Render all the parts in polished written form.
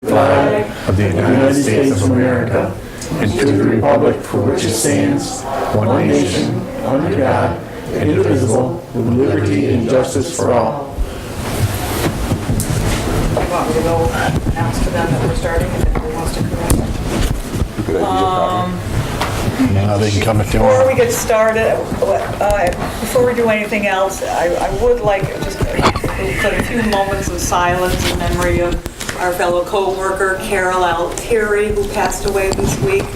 flag of the United States of America and to the republic for which it stands, one nation, under God, indivisible, with liberty and justice for all. You want me to go announce to them that we're starting if anybody wants to come in? Now they can come if they Before want. we get started, before we do anything else, I would like just put a few moments of silence in memory of our fellow co-worker, Carol Altieri, who passed away this week.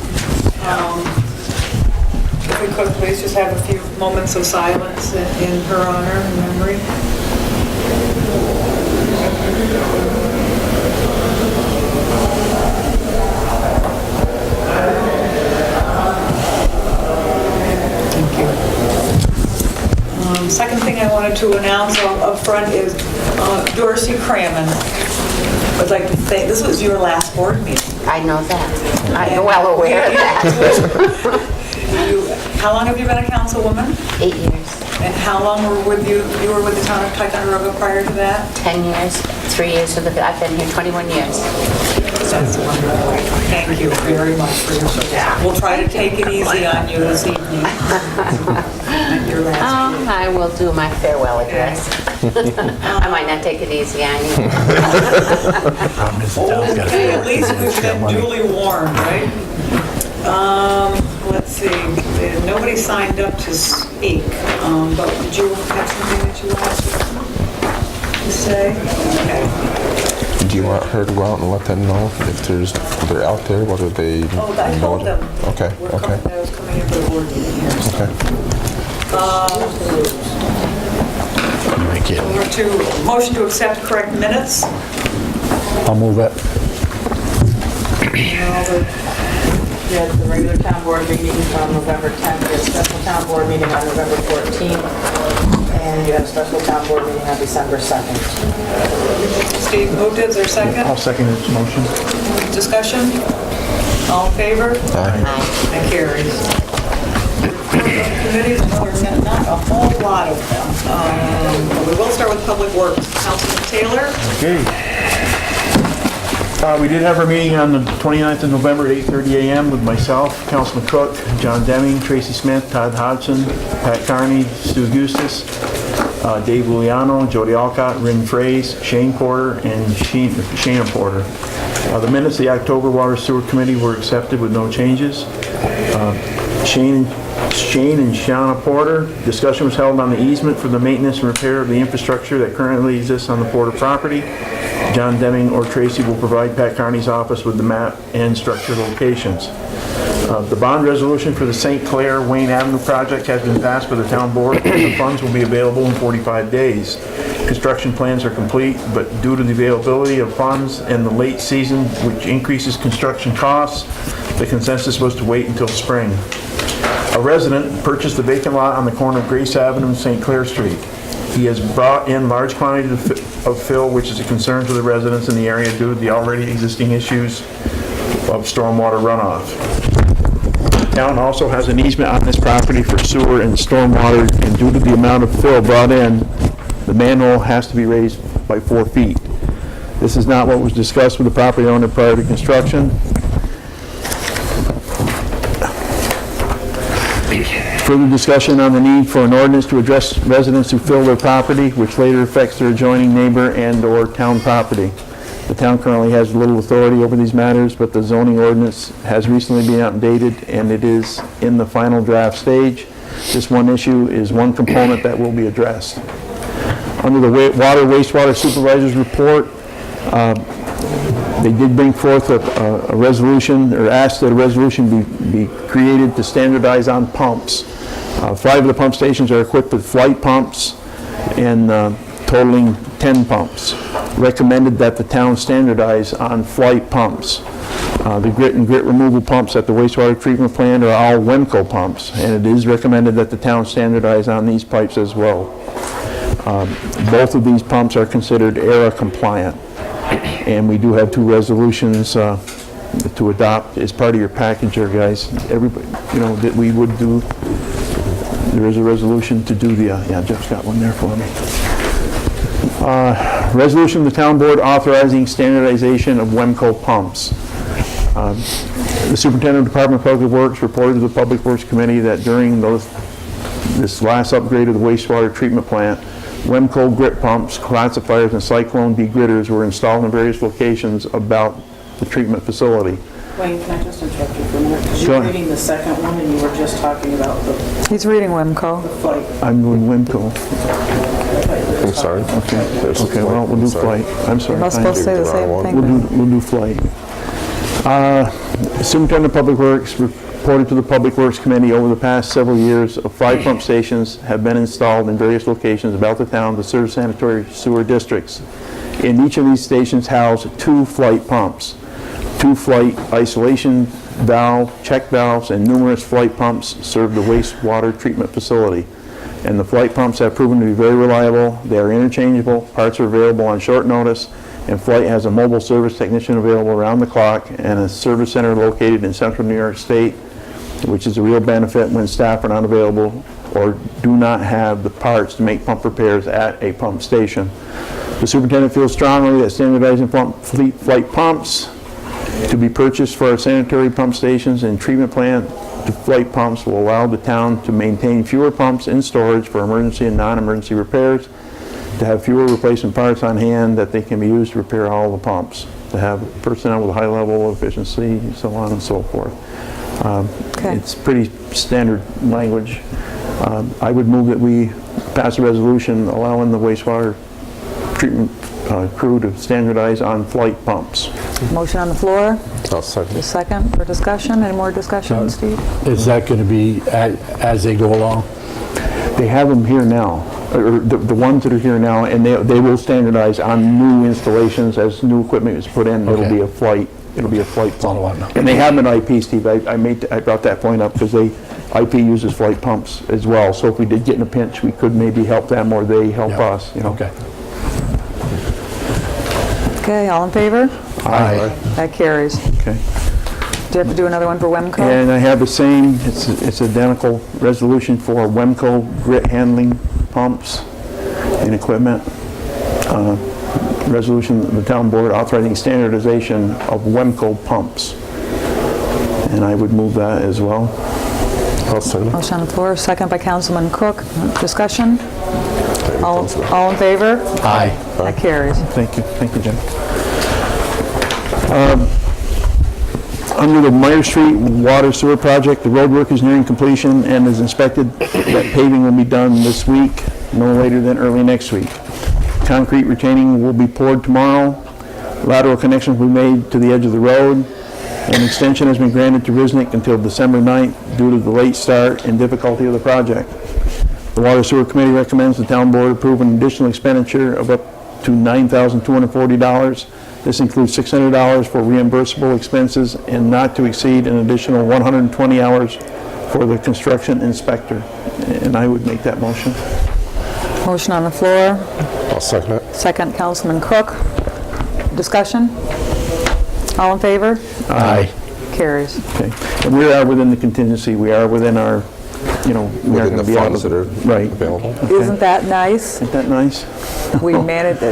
If we could please just have a few moments of silence in her honor and memory. Second thing I wanted to announce up front is Dorsey Crammon. I'd like to say, this was your last board meeting. I know that. I'm well aware of that. How long have you been a councilwoman? 8 years. And how long were you were with the town of Ticonderoga prior to that? 10 years. 3 years for the, I've been here 21 years. That's wonderful. Thank you very much for your service. We'll try to take it easy on you this evening. Your last meeting. I will do my farewell address. I might not take it easy on you. Okay, at least we've been duly warned, right? Let's see, nobody signed up to speak, but did you have something that you wanted to say? Okay. Do you want her to go out and let them know if they're out there, whether they Oh, I told them. Okay, okay. I was coming in for the board meeting here. Okay. Number two, motion to accept correct minutes. I'll move it. You had the regular town board meeting on November 10th, you had a special town board meeting on November 14th, and you had a special town board meeting on December 2nd. Steve moved it, is there a second? I'll second his motion. Discussion? All in favor? Aye. That carries. Committees, there's not a whole lot of them. But we will start with Public Works. Councilman Taylor? Okay. We did have our meeting on the 29th of November at 8:30 a.m. with myself, Councilman Cook, John Deming, Tracy Smith, Todd Hodgson, Pat Carney, Stu Eustis, Dave Luliano, Jody Alcott, Rin Fraze, Shane Porter, and Shana Porter. The minutes of the October Water Sewer Committee were accepted with no changes. Shane and Shana Porter, discussion was held on the easement for the maintenance and repair of the infrastructure that currently exists on the Porter property. John Deming or Tracy will provide Pat Carney's office with the map and structure locations. The bond resolution for the St. Clair Wayne Avenue project has been passed by the town board. The funds will be available in 45 days. Construction plans are complete, but due to the availability of funds and the late season, which increases construction costs, the consensus was to wait until spring. A resident purchased a vacant lot on the corner of Grace Avenue and St. Clair Street. He has brought in large quantities of fill, which is a concern to the residents in the area due to the already existing issues of stormwater runoff. The town also has an easement on this property for sewer and stormwater, and due to the amount of fill brought in, the manhole has to be raised by 4 feet. This is not what was discussed with the property owner prior to construction. Further discussion on the need for an ordinance to address residents who fill their property, which later affects their adjoining neighbor and/or town property. The town currently has little authority over these matters, but the zoning ordinance has recently been updated and it is in the final draft stage. This one issue is one component that will be addressed. Under the Water Wastewater Supervisor's report, they did bring forth a resolution, or asked that a resolution be created to standardize on pumps. 5 of the pump stations are equipped with flight pumps and totaling 10 pumps. Recommended that the town standardize on flight pumps. The grit and grit removal pumps at the wastewater treatment plant are all Wemco pumps, and it is recommended that the town standardize on these pipes as well. Both of these pumps are considered ERA compliant. And we do have 2 resolutions to adopt as part of your package there, guys. Everybody, that we would do. There is a resolution to do the, yeah, Jeff's got one there for me. Resolution of the Town Board authorizing standardization of WEMCO pumps. The Superintendent of Department of Public Works reported to the Public Works Committee that during this last upgrade of the wastewater treatment plant, WEMCO grit pumps, classifiers, and Cyclone degridders were installed in various locations about the treatment facility. Wayne, can I just interrupt you for a minute? Because Sure. you're reading the second one and you were just talking about the He's reading Wimco. flight. I'm doing WEMCO. I'm sorry. There's a Okay, well, we'll do sorry. flight. I'm sorry. Am I supposed to say the same We'll thing? do flight. Superintendent of Public Works reported to the Public Works Committee over the past several years of 5 pump stations have been installed in various locations about the town to serve sanitary sewer districts. In each of these stations house 2 flight pumps, 2 flight isolation valve, check valves, and numerous flight pumps serve the wastewater treatment facility. And the flight pumps have proven to be very reliable. They are interchangeable, parts are available on short notice, and Flight has a mobile service technician available around the clock and a service center located in central New York State, which is a real benefit when staff are not available or do not have the parts to make pump repairs at a pump station. The superintendent feels strongly that standardizing flight pumps to be purchased for our sanitary pump stations and treatment plant to flight pumps will allow the town to maintain fewer pumps in storage for emergency and non-emergency repairs, to have fewer replacement parts on hand that they can be used to repair all the pumps, to have personnel with a high level of efficiency, so on and so forth. Okay. It's pretty standard language. I would move that we pass a resolution allowing the wastewater treatment crew to standardize on flight pumps. Motion on the floor. I'll second. A second for discussion. Any more discussion, Steve? Is that going to be as they go along? They have them here now, or the ones that are here now, and they will standardize on new installations as new equipment is put in. It'll Okay. be a flight. It'll be a flight all I pump. want. And they have them in IP, Steve. I brought that point up because IP uses flight pumps as well. So if we did get in a pinch, we could maybe help them or they help Yeah. us. You know. Okay. Okay, all in favor? Aye. That carries. Okay. Do you have to do another one for Wemco? And I have the same, it's identical resolution for WEMCO grit handling pumps and equipment. Resolution of the town board authorizing standardization of WEMCO pumps. And I would move that as well. I'll second. Motion on the floor, second by Councilman Cook. Discussion? All in favor? Aye. That carries. Thank you, Jim. Under the Meyer Street Water Sewer Project, the road work is nearing completion and is expected that paving will be done this week, no later than early next week. Concrete retaining will be poured tomorrow. Lateral connections will be made to the edge of the road. An extension has been granted to Risnick until December 9th due to the late start and difficulty of the project. The Water Sewer Committee recommends the town board approve an additional expenditure of up to $9,240. This includes $600 for reimbursable expenses and not to exceed an additional 120 hours for the construction inspector. And I would make that motion. Motion on the floor, I'll second it. second Councilman Cook. Discussion? All in favor? Aye. Carries. Okay. And we are within the contingency. We are within our, we are Within going the to be out funds of... that are Right. available. Isn't that nice? Isn't that nice? We managed,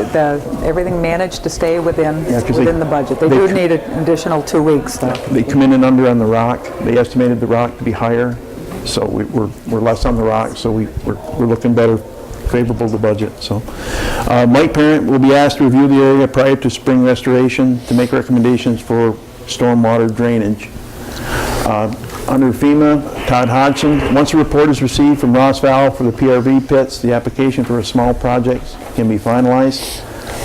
everything managed to stay within Yeah, 'cause the budget. They do need an additional 2 weeks, though. They come in and under on the rock. They estimated the rock to be higher, so we're less on the rock, so we're looking better, favorable to budget, so. Mike Parent will be asked to review the area prior to spring restoration to make recommendations for stormwater drainage. Under FEMA, Todd Hodgson, once a report is received from Ross Valve for the PRV pits, the application for a small project can be finalized.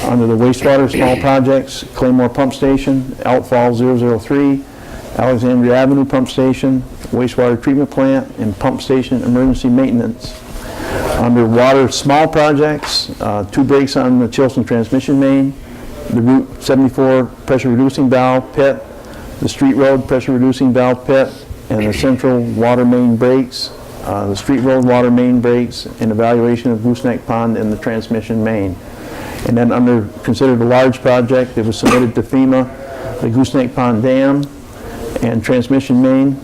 Under the wastewater small projects, Claymore Pump Station, Outfall 003, Alexandria Avenue Pump Station, wastewater treatment plant, and pump station emergency maintenance. Under water small projects, 2 breaks on the Chilson transmission main, the Route 74 pressure reducing valve pit, the Street Road pressure reducing valve pit, and the central water main breaks, the Street Road water main breaks, and evaluation of Gooseneck Pond and the transmission main. And then under considered a large project, it was submitted to FEMA, the Gooseneck Pond Dam and transmission main.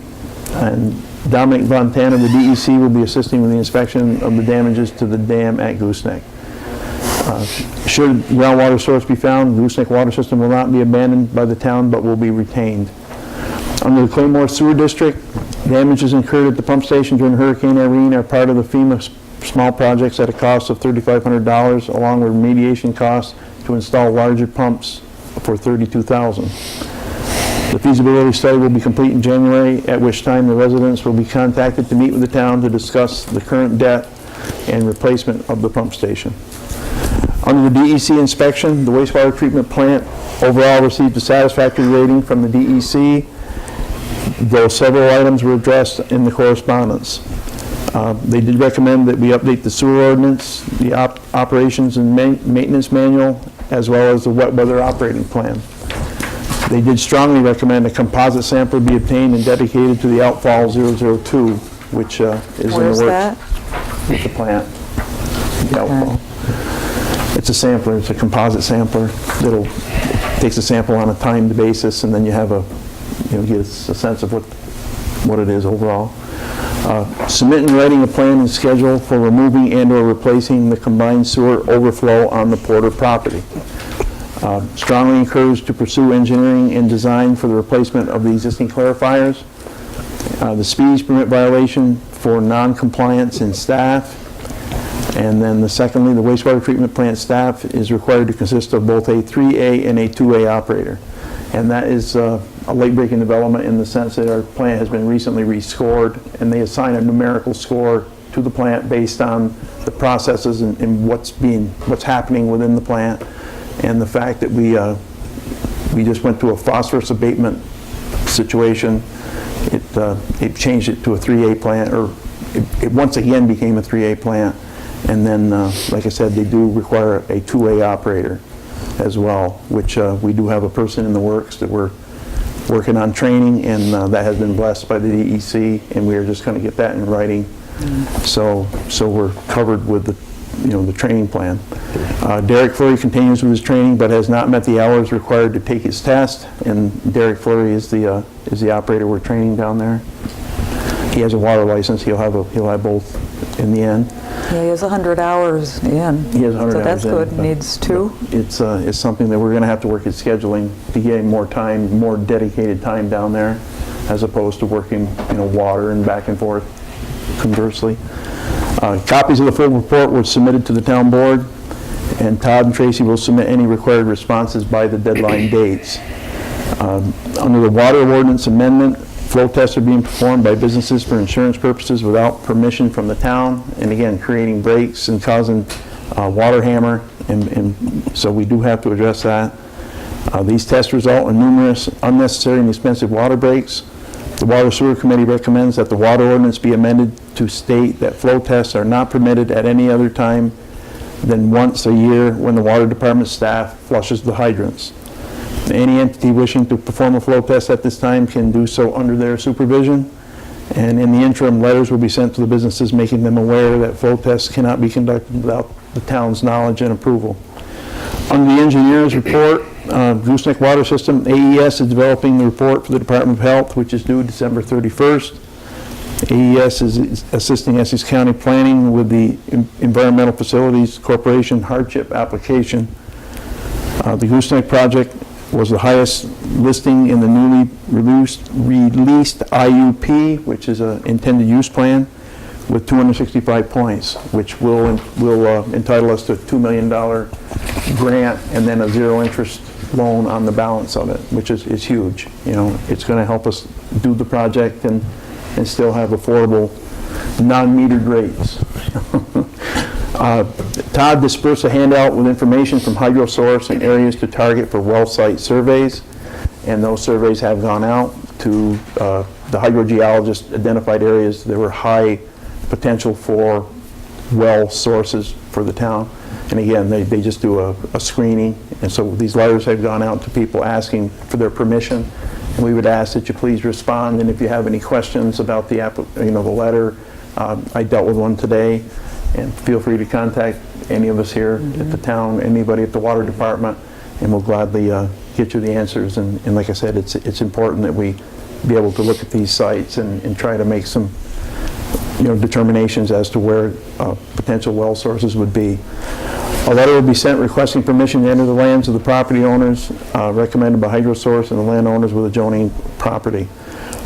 And Dominic Fontana of the DEC will be assisting with the inspection of the damages to the dam at Gooseneck. Should groundwater source be found, the Gooseneck water system will not be abandoned by the town, but will be retained. Under the Claymore Sewer District, damages incurred at the pump station during Hurricane Irene are part of the FEMA small projects at a cost of $3,500, along with remediation costs to install larger pumps for $32,000. The feasibility study will be complete in January, at which time the residents will be contacted to meet with the town to discuss the current debt and replacement of the pump station. Under the DEC inspection, the wastewater treatment plant overall received a satisfactory rating from the DEC, though several items were addressed in the correspondence. They did recommend that we update the sewer ordinance, the operations and maintenance manual, as well as the wet weather operating plan. They did strongly recommend a composite sampler be obtained and dedicated to the outfall 002, which is in the works. Where's that? At the plant, the outfall. It's a sampler, it's a composite sampler that'll, takes a sample on a timed basis, and then you have get a sense of what it is overall. Submit in writing a plan and schedule for removing and/or replacing the combined sewer overflow on the Porter property. Strongly encouraged to pursue engineering and design for the replacement of the existing clarifiers. The speeds permit violation for non-compliance in staff. And then secondly, the wastewater treatment plant staff is required to consist of both a 3A and a 2A operator. And that is a late-breaking development in the sense that our plant has been recently rescored, and they assign a numerical score to the plant based on the processes and what's happening within the plant. And the fact that we just went through a phosphorus abatement situation, it changed it to a 3A plant, or it once again became a 3A plant. And then, like I said, they do require a 2A operator as well, which we do have a person in the works that we're working on training, and that has been blessed by the DEC, and we are just going to get that in writing. So we're covered with the training plan. Derek Fleury continues with his training, but has not met the hours required to take his test. And Derek Fleury is the operator we're training down there. He has a water license. He'll have both in the end. Yeah, he has 100 hours in. He has 100 hours in. So that's good. Needs 2. It's something that we're going to have to work at scheduling to get more time, more dedicated time down there, as opposed to working water and back and forth conversely. Copies of the full report were submitted to the town board, and Todd and Tracy will submit any required responses by the deadline dates. Under the water ordinance amendment, flow tests are being performed by businesses for insurance purposes without permission from the town, and again, creating breaks and causing water hammer, and so we do have to address that. These tests result in numerous unnecessary and expensive water breaks. The Water Sewer Committee recommends that the water ordinance be amended to state that flow tests are not permitted at any other time than once a year when the water department staff flushes the hydrants. Any entity wishing to perform a flow test at this time can do so under their supervision, and in the interim, letters will be sent to the businesses making them aware that flow tests cannot be conducted without the town's knowledge and approval. Under the engineer's report, Gooseneck Water System, AES is developing the report for the Department of Health, which is due December 31st. AES is assisting Essex County Planning with the Environmental Facilities Corporation hardship application. The Gooseneck project was the highest listing in the newly released IUP, which is an intended use plan, with 265 points, which will entitle us to a $2 million grant and then a zero interest loan on the balance of it, which is huge. It's going to help us do the project and still have affordable non-metered rates. Todd dispersed a handout with information from HydroSource and areas to target for well site surveys, and those surveys have gone out to the hydrogeologists identified areas that were high potential for well sources for the town. And again, they just do a screening, and so these letters have gone out to people asking for their permission, and we would ask that you please respond, and if you have any questions about the letter, I dealt with one today, and feel free to contact any of us here at the town, anybody at the water department, and we'll gladly get you the answers. And like I said, it's important that we be able to look at these sites and try to make some determinations as to where potential well sources would be. A letter will be sent requesting permission to enter the lands of the property owners recommended by HydroSource and the landowners with adjoining property.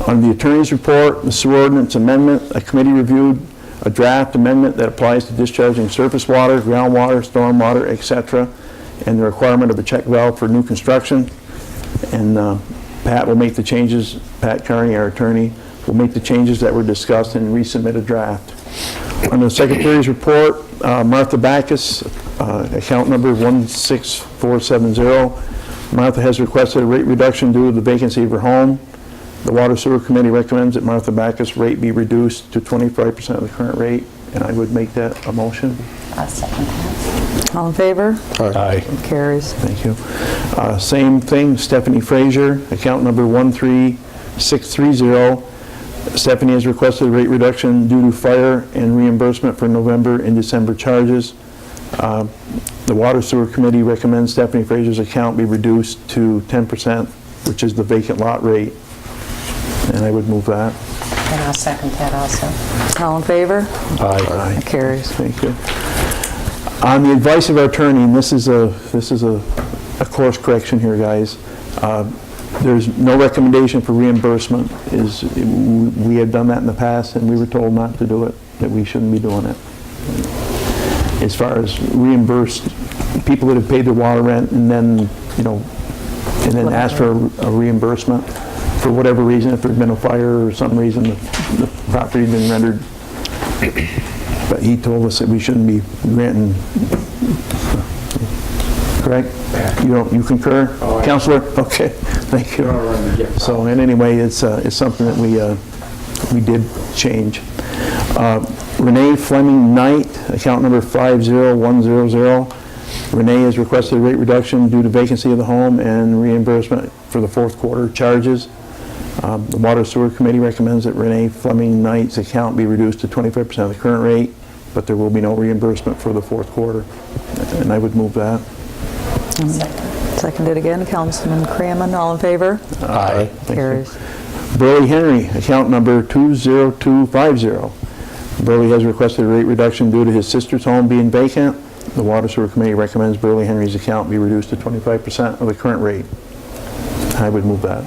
Under the attorney's report, the sewer ordinance amendment, a committee reviewed a draft amendment that applies to discharging surface water, groundwater, stormwater, etc., and the requirement of a check valve for new construction. And Pat will make the changes, Pat Carney, our attorney, will make the changes that were discussed and resubmit a draft. Under the Secretary's report, Martha Backus, account number 16470. Martha has requested a rate reduction due to the vacancy of her home. The Water Sewer Committee recommends that Martha Backus' rate be reduced to 25% of the current rate, and I would make that a motion. I'll second that. All in favor? Aye. Carries. Thank you. Same thing, Stephanie Frazier, account number 13630. Stephanie has requested a rate reduction due to fire and reimbursement for November and December charges. The Water Sewer Committee recommends Stephanie Frazier's account be reduced to 10%, which is the vacant lot rate. And I would move that. And I'll second that also. All in favor? Aye. Carries. Thank you. On the advice of our attorney, and this is a course correction here, guys. There's no recommendation for reimbursement. We have done that in the past, and we were told not to do it, that we shouldn't be doing it. As far as reimbursed, people that have paid their water rent and then, ask for a reimbursement for whatever reason, if there's been a fire or some reason the property's been rendered. But he told us that we shouldn't be granting. Correct? You concur? Counselor? Okay, thank you. So, and anyway, it's something that we did change. Renee Fleming Knight, account number 50100. Renee has requested a rate reduction due to vacancy of the home and reimbursement for the fourth quarter charges. The Water Sewer Committee recommends that Renee Fleming Knight's account be reduced to 25% of the current rate, but there will be no reimbursement for the fourth quarter. And I would move that. Seconded again, Councilman Crammon. All in favor? Aye. Carries. Burley Henry, account number 20250. Burley has requested a rate reduction due to his sister's home being vacant. The Water Sewer Committee recommends Burley Henry's account be reduced to 25% of the current rate. I would move that.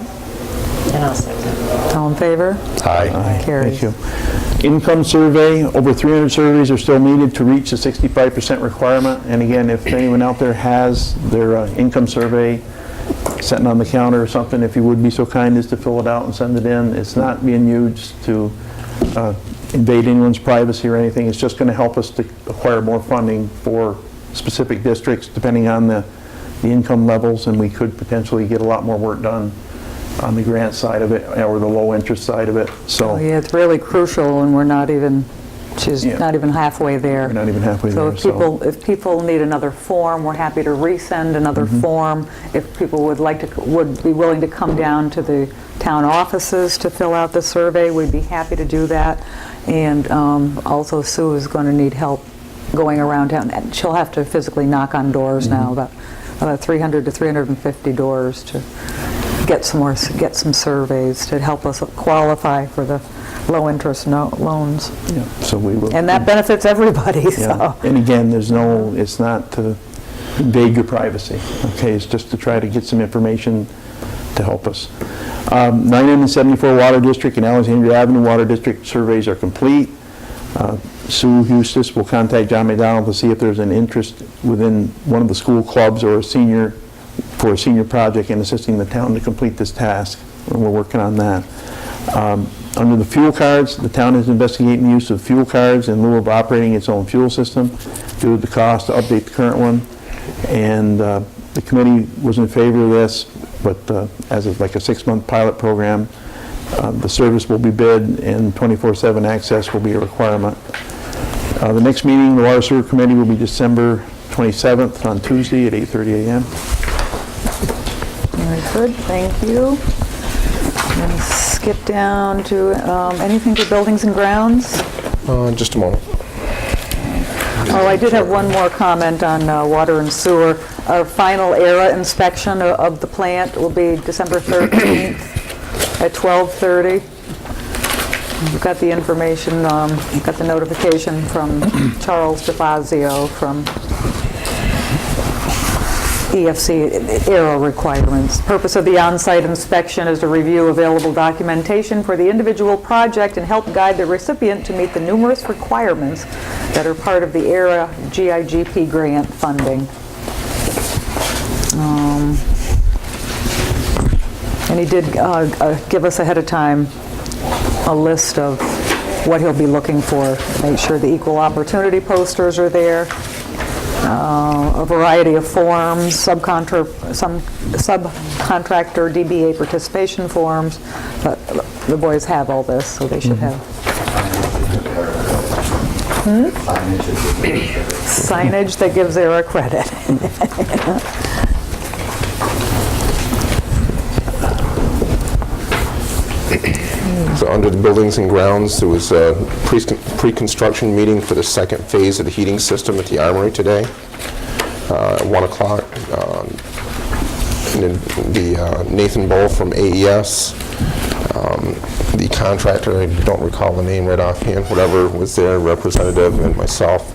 And I'll second. All in favor? Aye. Carries. Thank you. Income survey, over 300 surveys are still needed to reach the 65% requirement. And again, if anyone out there has their income survey sitting on the counter or something, if you would be so kind as to fill it out and send it in. It's not being used to invade anyone's privacy or anything. It's just going to help us to acquire more funding for specific districts depending on the income levels, and we could potentially get a lot more work done on the grant side of it or the low interest side of it. So Oh, yeah, it's really crucial, and we're not even, she's Yeah. not even halfway there. we're not even halfway So there. if people need another form, we're happy to resend another form. If people would be willing to come down to the town offices to fill out the survey, we'd be happy to do that. And also Sue is going to need help going around town. And she'll have to physically knock on doors now, about 300 to 350 doors to get some surveys to help us qualify for the low interest loans. Yeah, so we will. And that benefits everybody, Yeah. so. And again, it's not to invade your privacy, okay? It's just to try to get some information to help us. 974 Water District and Alexandria Avenue Water District surveys are complete. Sue Eustace will contact John McDonald to see if there's an interest within one of the school clubs or a senior project in assisting the town to complete this task, and we're working on that. Under the fuel cards, the town is investigating the use of fuel cards in lieu of operating its own fuel system due to the cost to update the current one. And the committee was in favor of this, but as of like a 6-month pilot program, the service will be bid and 24/7 access will be a requirement. The next meeting, the Water Sewer Committee, will be December 27th on Tuesday at 8:30 a.m. Very good, thank you. I'm going to skip down to anything for buildings and grounds. Just a moment. Oh, I did have one more comment on water and sewer. Our final ERA inspection of the plant will be December 13th at 12:30. We've got the information, got the notification from Charles DeFazio from EFC era requirements. Purpose of the on-site inspection is to review available documentation for the individual project and help guide the recipient to meet the numerous requirements that are part of the ERA GIGP grant funding. And he did give us ahead of time a list of what he'll be looking for. Make sure the equal opportunity posters are there, a variety of forms, subcontractor DBA participation forms. But the boys have all this, so they should have. Signage that gives Era credit. So under the buildings and grounds, there was a pre-construction meeting for the second phase of the heating system at the Armory today at 1 o'clock. And then the Nathan Bull from AES, the contractor, I don't recall the name right offhand, whatever was there, representative, and myself.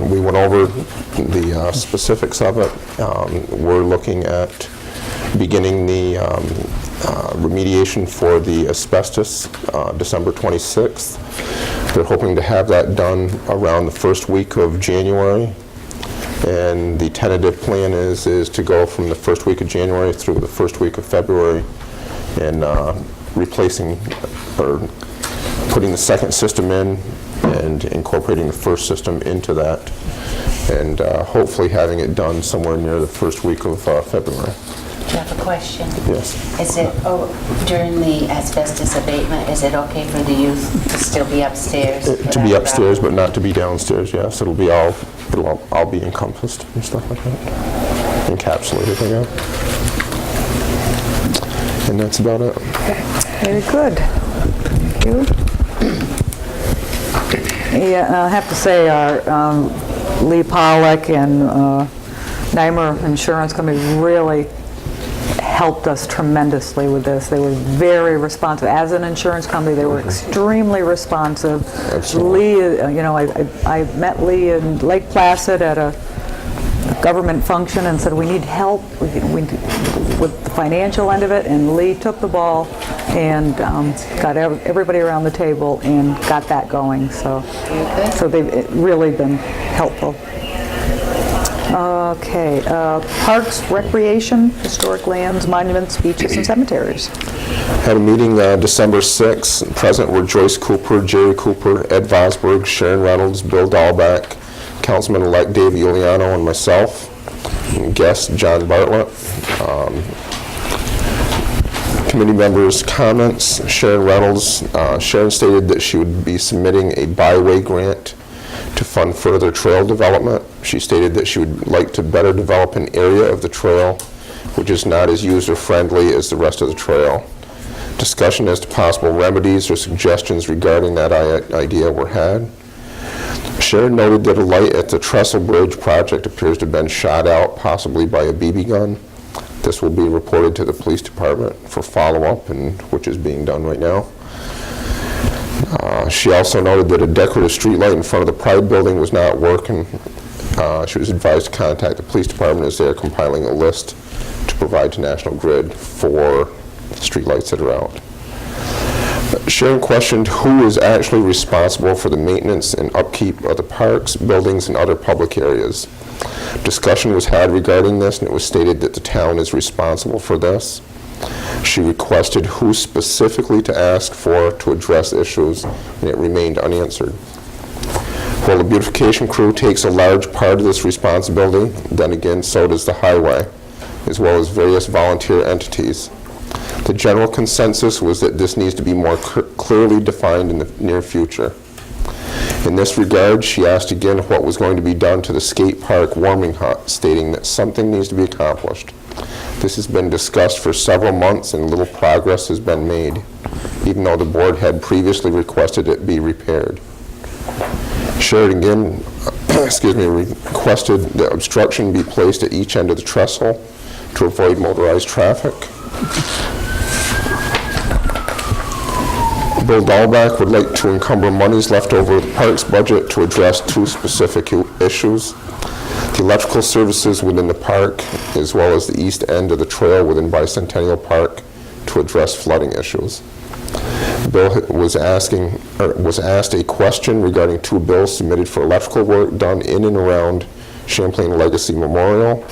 We went over the specifics of it. We're looking at beginning the remediation for the asbestos December 26th. They're hoping to have that done around the first week of January. And the tentative plan is to go from the first week of January through the first week of February and replacing or putting the second system in and incorporating the first system into that, and hopefully having it done somewhere near the first week of February. Do you have a question? Yes. Is it, during the asbestos abatement, is it okay for the youth to still be upstairs? To be upstairs, but not to be downstairs, yes. It'll all be encompassed and stuff like that. Encapsulated, I guess. And that's about it. Very good. Thank you. Yeah, and I have to say, our Lee Pollock and Nymer Insurance Company really helped us tremendously with this. They were very responsive. As an insurance company, they were extremely responsive. Absolutely. Lee, I met Lee in Lake Placid at a government function and said, we need help with the financial end of it, and Lee took the ball and got everybody around the table and got that going. So they've really been helpful. Okay, parks, recreation, historic lands, monuments, beaches, and cemeteries. Had a meeting December 6th. Present were Joyce Cooper, Jerry Cooper, Ed Vosberg, Sharon Reynolds, Bill Dahlbeck, Councilman-elect Dave Iuliano, and myself. And guest John Bartlett. Committee members' comments. Sharon Reynolds. Sharon stated that she would be submitting a byway grant to fund further trail development. She stated that she would like to better develop an area of the trail which is not as user-friendly as the rest of the trail. Discussion as to possible remedies or suggestions regarding that idea were had. Sharon noted that a light at the Trestle Bridge project appears to have been shot out, possibly by a BB gun. This will be reported to the police department for follow-up, and which is being done right now. She also noted that a decorative streetlight in front of the Pride building was not working. She was advised to contact the police department as they are compiling a list to provide to National Grid for streetlights that are out. Sharon questioned who is actually responsible for the maintenance and upkeep of the parks, buildings, and other public areas. Discussion was had regarding this, and it was stated that the town is responsible for this. She requested who specifically to ask for to address issues, and it remained unanswered. While the beautification crew takes a large part of this responsibility, then again, so does the highway, as well as various volunteer entities. The general consensus was that this needs to be more clearly defined in the near future. In this regard, she asked again what was going to be done to the skate park warming hut, stating that something needs to be accomplished. This has been discussed for several months and little progress has been made, even though the board had previously requested it be repaired. Sharon again requested that obstruction be placed at each end of the trestle to avoid motorized traffic. Bill Dahlbeck would like to encumber monies left over the parks budget to address two specific issues. The the electrical services within the park, as well as the east end of the trail within Bicentennial Park to address flooding issues. Bill was asked a question regarding 2 bills submitted for electrical work done in and around Champlain Legacy Memorial.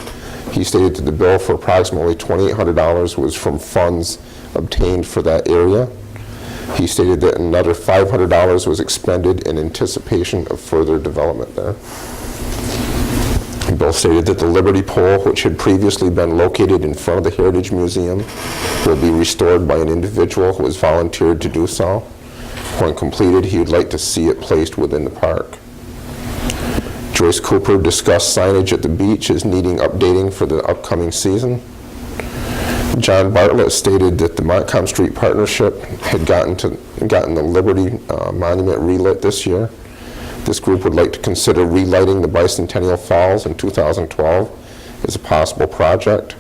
He stated that the bill for approximately $2,800 was from funds obtained for that area. He stated that another $500 was expended in anticipation of further development there. Bill stated that the Liberty Pole, which had previously been located in front of the Heritage Museum, will be restored by an individual who has volunteered to do so. When completed, he would like to see it placed within the park. Joyce Cooper discussed signage at the beach as needing updating for the upcoming season. John Bartlett stated that the Montcalm Street Partnership had gotten the Liberty Monument relit this year. This group would like to consider relighting the Bicentennial Falls in 2012 as a possible project.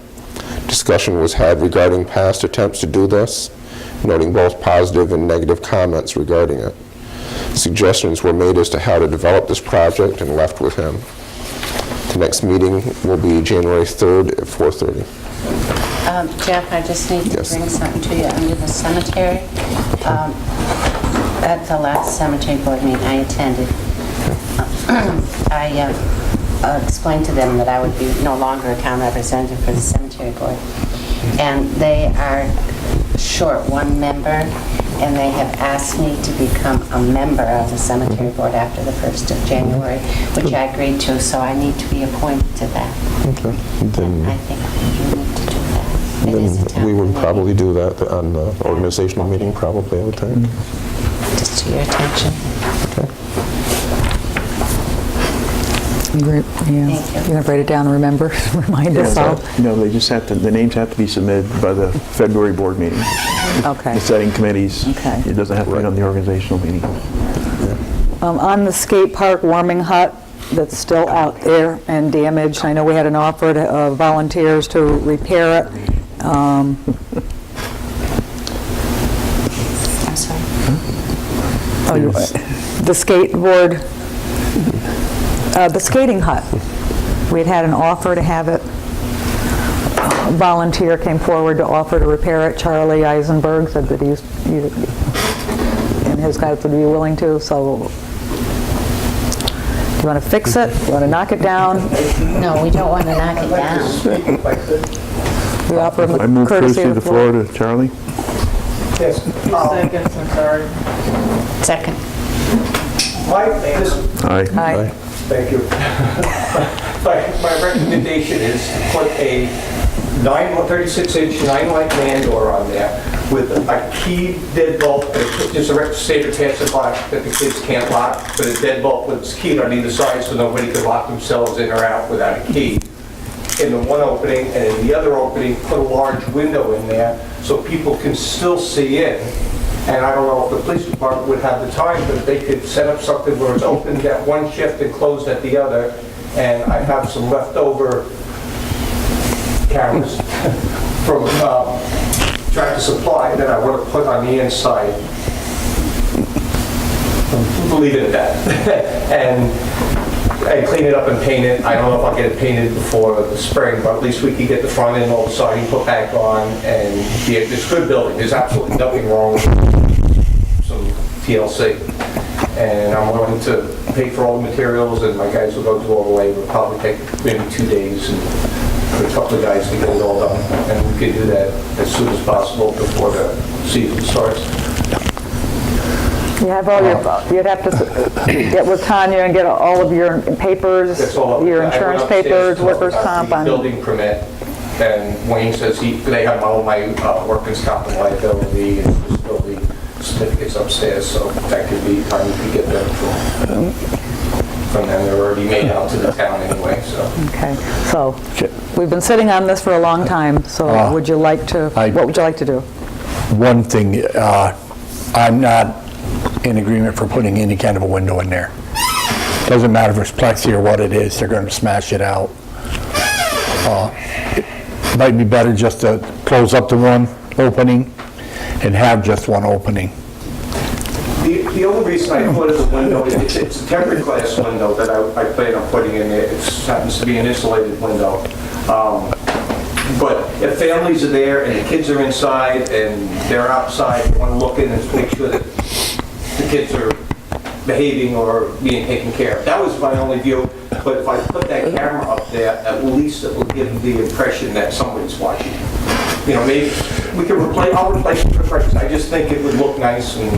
Discussion was had regarding past attempts to do this, noting both positive and negative comments regarding it. Suggestions were made as to how to develop this project and left with him. The next meeting will be January 3rd at 4:30. Jeff, I just need to Yes. bring something to you under the cemetery. At the last cemetery board meeting I attended, I explained to them that I would be no longer a town representative for the cemetery board. And they are short 1 member, and they have asked me to become a member of the cemetery board after the 1st of January, which I agreed to, so I need to be appointed to that. Okay. Then I think you need to do that. It is a town we would committee. probably do that on the organizational meeting, probably, I would think. Just to your attention. Great, yeah. Thank you. You're going to write it down and remember, remind us all. No, they just have to, the names have to be submitted by the February board meeting. Okay. The setting committees. Okay. It doesn't have to be on the organizational meeting. On the skate park warming hut that's still out there and damaged, I know we had an offer to volunteers to repair it. I'm sorry. The skateboard, the skating hut. We had an offer to have it. A volunteer came forward to offer to repair it. Charlie Eisenberg said that he and his guys would be willing to, so do you want to fix it? Do you want to knock it down? No, we don't want to knock it down. We offer him I the move courtesy courtesy of the floor to Charlie. Yes. Seconds, I'm sorry. Second. Aye. Aye. Thank you. My recommendation is to put a 36-inch 9-light man door on there with a key deadbolt, just a standard passive lock that the kids can't lock, but a deadbolt with its key on either side so nobody can lock themselves in or out without a key. In the one opening, and in the other opening, put a large window in there so people can still see in. And I don't know if the police department would have the time, but they could set up something where it's opened at one shift and closed at the other. And I have some leftover cameras from Tractor Supply that I want to put on the inside. We'll leave it at that. and clean it up and paint it. I don't know if I'll get it painted before the spring, but at least we can get the front end, all the siding put back on, and it's a good building. There's absolutely nothing wrong with some TLC. And I'm willing to pay for all the materials, and my guys will go do all the labor. It'll probably take maybe 2 days, and for a couple of guys to get it all done. And we can do that as soon as possible before the season starts. You have all your, you'd have to get with Tanya and get all of your papers, That's all. your I went insurance upstairs papers, to workers' look at comp the on. building permit, and Wayne says they have all my workers' comp and liability and disability certificates upstairs, so that could be time to get them from them. They're already made out to the town anyway, so. Okay, so we've been sitting on this for a long time, so would you like to, what would you like to do? One thing, I'm not in agreement for putting any kind of a window in there. Doesn't matter if it's plexi or what it is, they're going to smash it out. It might be better just to close up the one opening and have just one opening. The The only reason I put the window, it's a tempered glass window that I plan on putting in there. It happens to be an insulated window. But if families are there and the kids are inside and they're outside, you want to look in and make sure that the kids are behaving or being taken care of. That was my only view. But if I put that camera up there, at least it will give the impression that somebody's watching. You know, maybe we can I'll replace it for breakfast. I just think it would look nice, and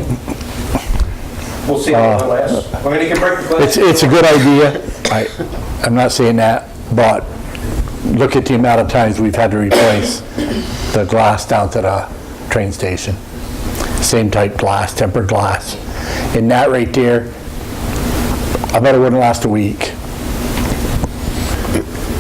we'll see how it lasts. I mean, you can break the glass. It's a good idea. I'm not saying that, but look at the amount of times we've had to replace the glass down to the train station. Same type glass, tempered glass. And that right there, I bet it wouldn't last a week.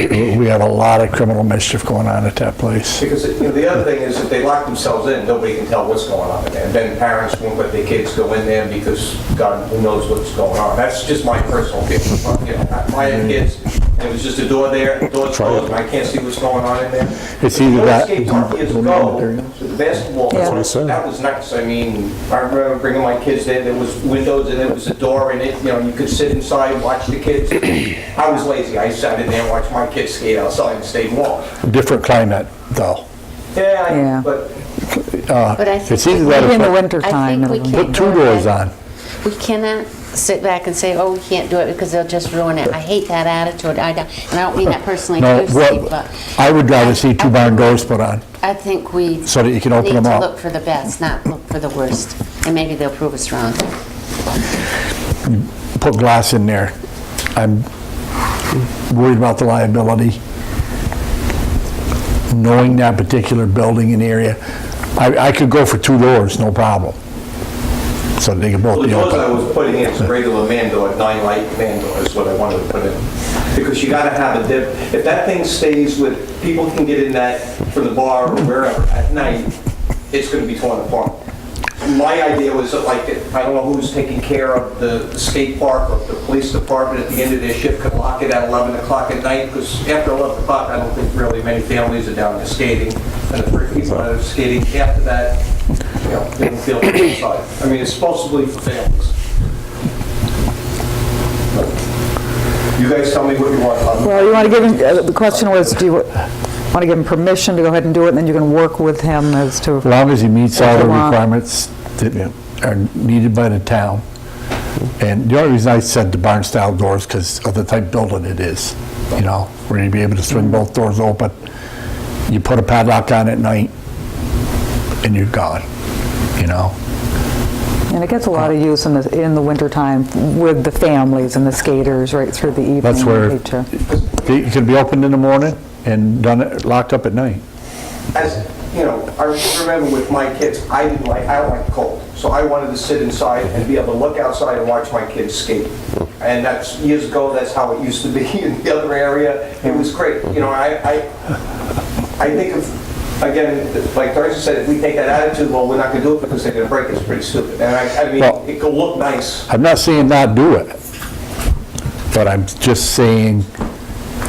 We have a lot of criminal mischief going on at that place. Because the other thing is, if they lock themselves in, nobody can tell what's going on in there. And then parents won't let their kids go in there because God who knows what's going on. That's just my personal opinion. I had kids, and it was just a door there, the door's closed, and I can't see what's going on in there. It's either that. Skate park years ago, the basketball Yeah. court, that was nice. I mean, I remember bringing my kids there. There was windows and there was a door in it. You know, you could sit inside and watch the kids. I was lazy. I sat in there and watched my kids skate outside and stayed warm. Different climate, though. Yeah. But But I think It's either we- that Maybe in the or winter I time. think we it'll- can't put two go doors ahead. on. We cannot sit back and say, oh, we can't do it because they'll just ruin it. I hate that attitude. And I don't mean that personally No, to you, Steve, what, but I would rather see two barn doors put on, I think we so that you can open need them to up. look for the best, not look for the worst. And maybe they'll prove us wrong. Put glass in there. I'm worried about the liability. Knowing that particular building and area, I could go for two doors, no problem. So they can both the be doors I open. was putting in is a regular man door, 9-light man door is what I wanted to put in. Because you gotta have a dip. If that thing stays with, people can get in that from the bar or wherever at night, it's gonna be torn apart. My idea was that, like, I don't know who's taking care of the skate park or the police department at the end of their shift could lock it at 11 o'clock at night, because after 11 o'clock, I don't think really many families are down there skating. And the people that are skating after that, you know, they don't feel inside. I mean, it's supposedly for families. You guys tell me what you want. Well, you want to give him, the question was, do you want to give him permission to go ahead and do it, and then you can work with him as to... As long as he meets all the What you want. requirements that are needed by the town. And the only reason I said the barn style doors, because of the type building it is, you know, where you'd be able to swing both doors open. You put a padlock on at night, and you're gone, you know? And it gets a lot of use in the wintertime with the families and the skaters right through the evening. That's where Hate to- it could be opened in the morning and locked up at night. As, you know, I remember with my kids, I don't like the cold. So I wanted to sit inside and be able to look outside and watch my kids skate. And that's, years ago, that's how it used to be in the other area. It was great. You know, I think of, again, like Darcy said, if we take that attitude, well, we're not gonna do it because they're gonna break it, it's pretty stupid. And I mean, Well- it could look nice. I'm not saying not do it, but I'm just saying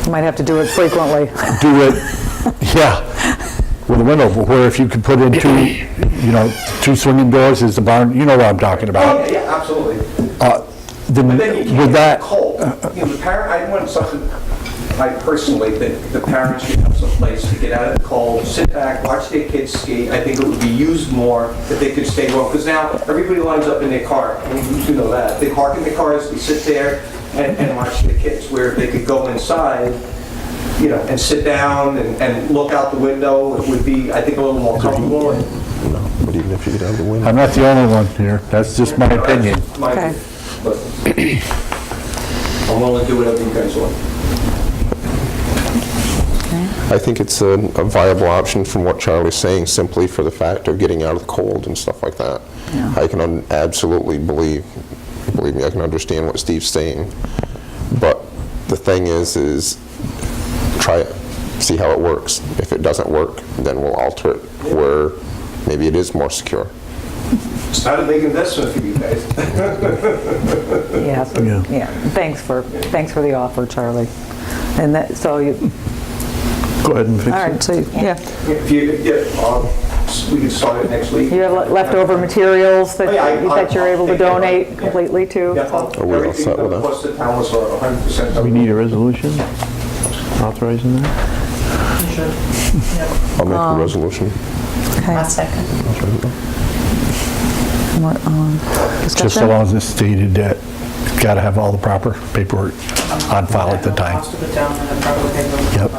You might have to do it frequently. do it, yeah, with a window, but where if you could put in two swinging doors is the barn, you know what I'm talking Oh, about. yeah, absolutely. Then But then you can't with get that, cold. You know, the parent, I want something, I personally think the parents should have some place to get out of the cold, sit back, watch their kids skate. I think it would be used more if they could stay warm. Because now, everybody lines up in their car, and you know that. They park in the cars, they sit there and watch their kids. Where if they could go inside, you know, and sit down and look out the window, it would be, I think, a little more comfortable. But even if you get out the window. I'm not the only one here, that's just my opinion. My- Okay. But I'm willing to do whatever you guys want. I think it's a viable option from what Charlie's saying, simply for the fact of getting out of the cold and stuff like that. I can absolutely believe me, I can understand what Steve's saying. But the thing is try it, see how it works. If it doesn't work, then we'll alter it where maybe it is more secure. It's not a big investment for you guys. Yeah. Thanks for the offer, Charlie. And that, so you, Go ahead and fix all it. right, so, yeah. If you, we can start it next week. You have leftover materials that Oh, yeah, that you're able to I'll take care of donate it. completely to? Yeah, Are we all set with that? Plus the town was 100%. We need a resolution authorizing that? I'll make a resolution. I'll second. Just so Discussion? long as it's stated that it's got to have all the proper paperwork on file at the time. Most of the town have probably paid Yep.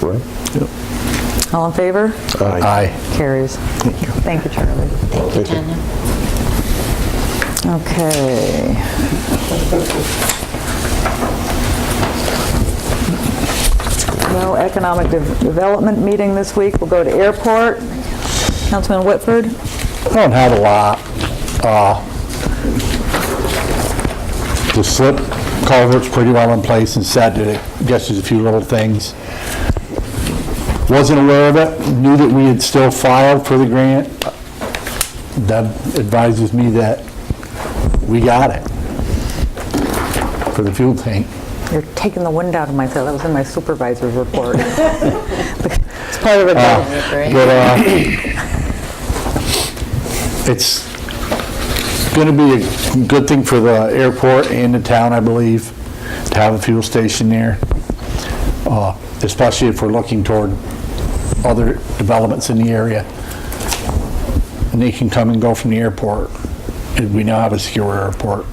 Right? All in favor? Aye. Carries. Thank you, Charlie. Thank you, Tanya. Okay. No economic development meeting this week. We'll go to airport. Councilman Whitford? I don't have a lot. The slip culvert's pretty well in place and set. I guess there's a few little things. Wasn't aware of it, knew that we had still filed for the grant. Deb advises me that we got it for the fuel tank. You're taking the wind out of my sail. That was in my supervisor's report. It's part of it. But it's going to be a good thing for the airport and the town, I believe, to have a fuel station there, especially if we're looking toward other developments in the area. And they can come and go from the airport. And we now have a secure airport.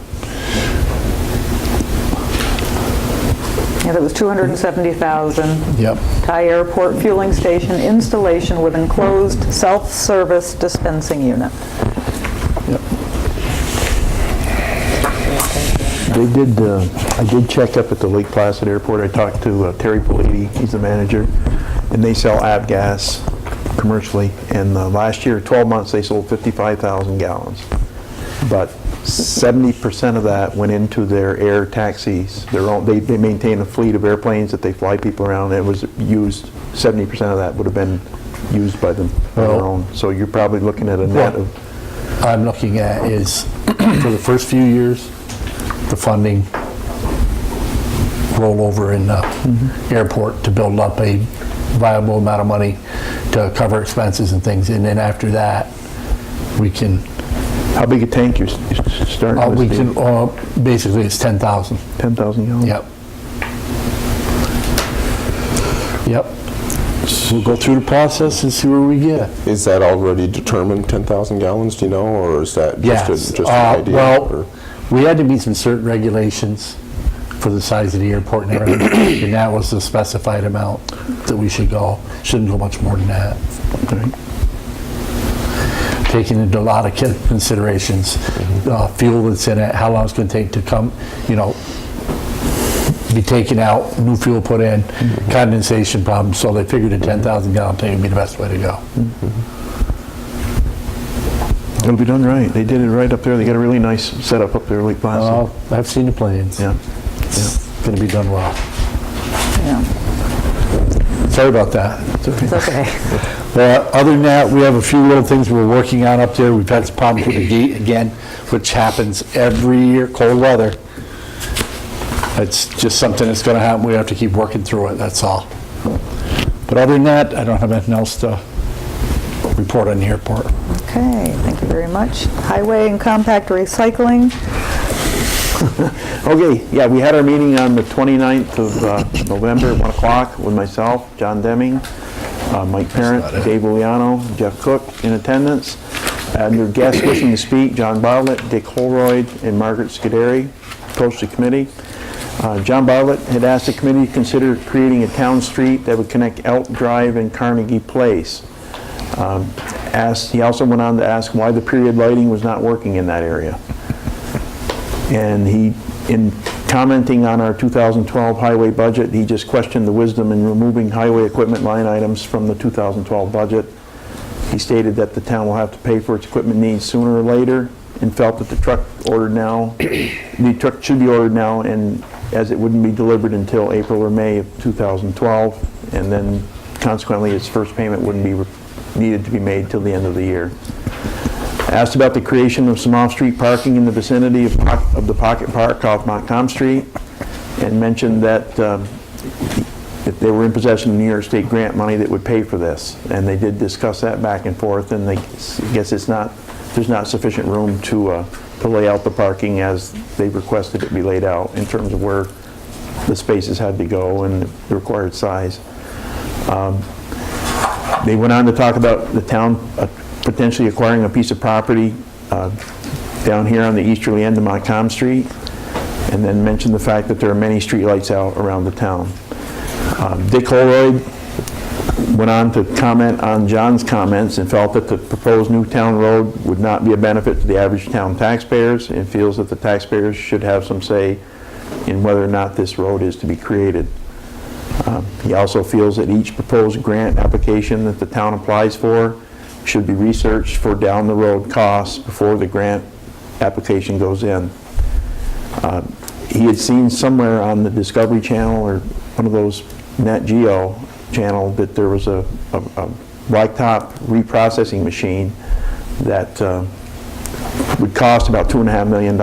Yeah, that was $270,000. Yep. Thai Airport Fueling Station installation with enclosed self-service dispensing unit. Yep. They did, I did check up at the Lake Placid Airport. I talked to Terry Politi, he's the manager, and they sell avgas commercially. And last year, 12 months, they sold 55,000 gallons. But 70% of that went into their air taxis. They maintain a fleet of airplanes that they fly people around, and it was used, 70% of that would have been used by them, by their own. So you're probably looking at a net of... I'm looking at is, for the first few years, the funding roll over in the airport to build up a viable amount of money to cover expenses and things. And then after that, we can... How big a tank you're starting with? we can, basically it's 10,000. 10,000 gallons? Yep. Yep. We'll go through the process and see where we get. Is that already determined, 10,000 gallons, do you know, or is that Yes. just an idea? Well, or- we had to meet some certain regulations for the size of the airport and everything, and that was the specified amount that we should go. Shouldn't go much more than that. Taking into a lot of considerations, fuel that's in it, how long it's going to take to come, be taken out, new fuel put in, condensation problems, so they figured a 10,000 gallon tank would be the best way to go. It'll be done right. They did it right up there. They got a really nice setup up there, Lake Placid. Well, I've seen the plans. Yeah. It's going to be done well. Yeah, Sorry about that. it's okay. Other than that, we have a few little things we're working on up there. We've had some problems with the gate again, which happens every year, cold weather. It's just something that's going to happen. We have to keep working through it, that's all. But other than that, I don't have anything else to report on the airport. Okay, thank you very much. Highway and compact recycling. Okay, yeah, we had our meeting on the 29th of November at 1 o'clock with myself, John Deming, Mike Parent, Dave Uliano, Jeff Cook in attendance. And your guests wishing to speak, John Bartlett, Dick Holroyd, and Margaret Scuderi, approached the committee. John Bartlett had asked the committee to consider creating a town street that would connect Elk Drive and Carnegie Place. He also went on to ask why the period lighting was not working in that area. And in commenting on our 2012 highway budget, he just questioned the wisdom in removing highway equipment line items from the 2012 budget. He stated that the town will have to pay for its equipment needs sooner or later, and felt that the truck should be ordered now, and as it wouldn't be delivered until April or May of 2012, and then consequently its first payment wouldn't be needed to be made till the end of the year. Asked about the creation of some off-street parking in the vicinity of the Pocket Park off Montcalm Street, and mentioned that if they were in possession of New York State grant money that would pay for this. And they did discuss that back and forth, and they guess there's not sufficient room to lay out the parking as they requested it be laid out in terms of where the spaces had to go and the required size. They went on to talk about the town potentially acquiring a piece of property down here on the easterly end of Montcalm Street, and then mentioned the fact that there are many streetlights out around the town. Dick Holroyd went on to comment on John's comments and felt that the proposed new town road would not be a benefit to the average town taxpayers, and feels that the taxpayers should have some say in whether or not this road is to be created. He also feels that each proposed grant application that the town applies for should be researched for down the road costs before the grant application goes in. He had seen somewhere on the Discovery Channel or one of those Nat Geo channel that there was a blacktop reprocessing machine that would cost about $2.5 million.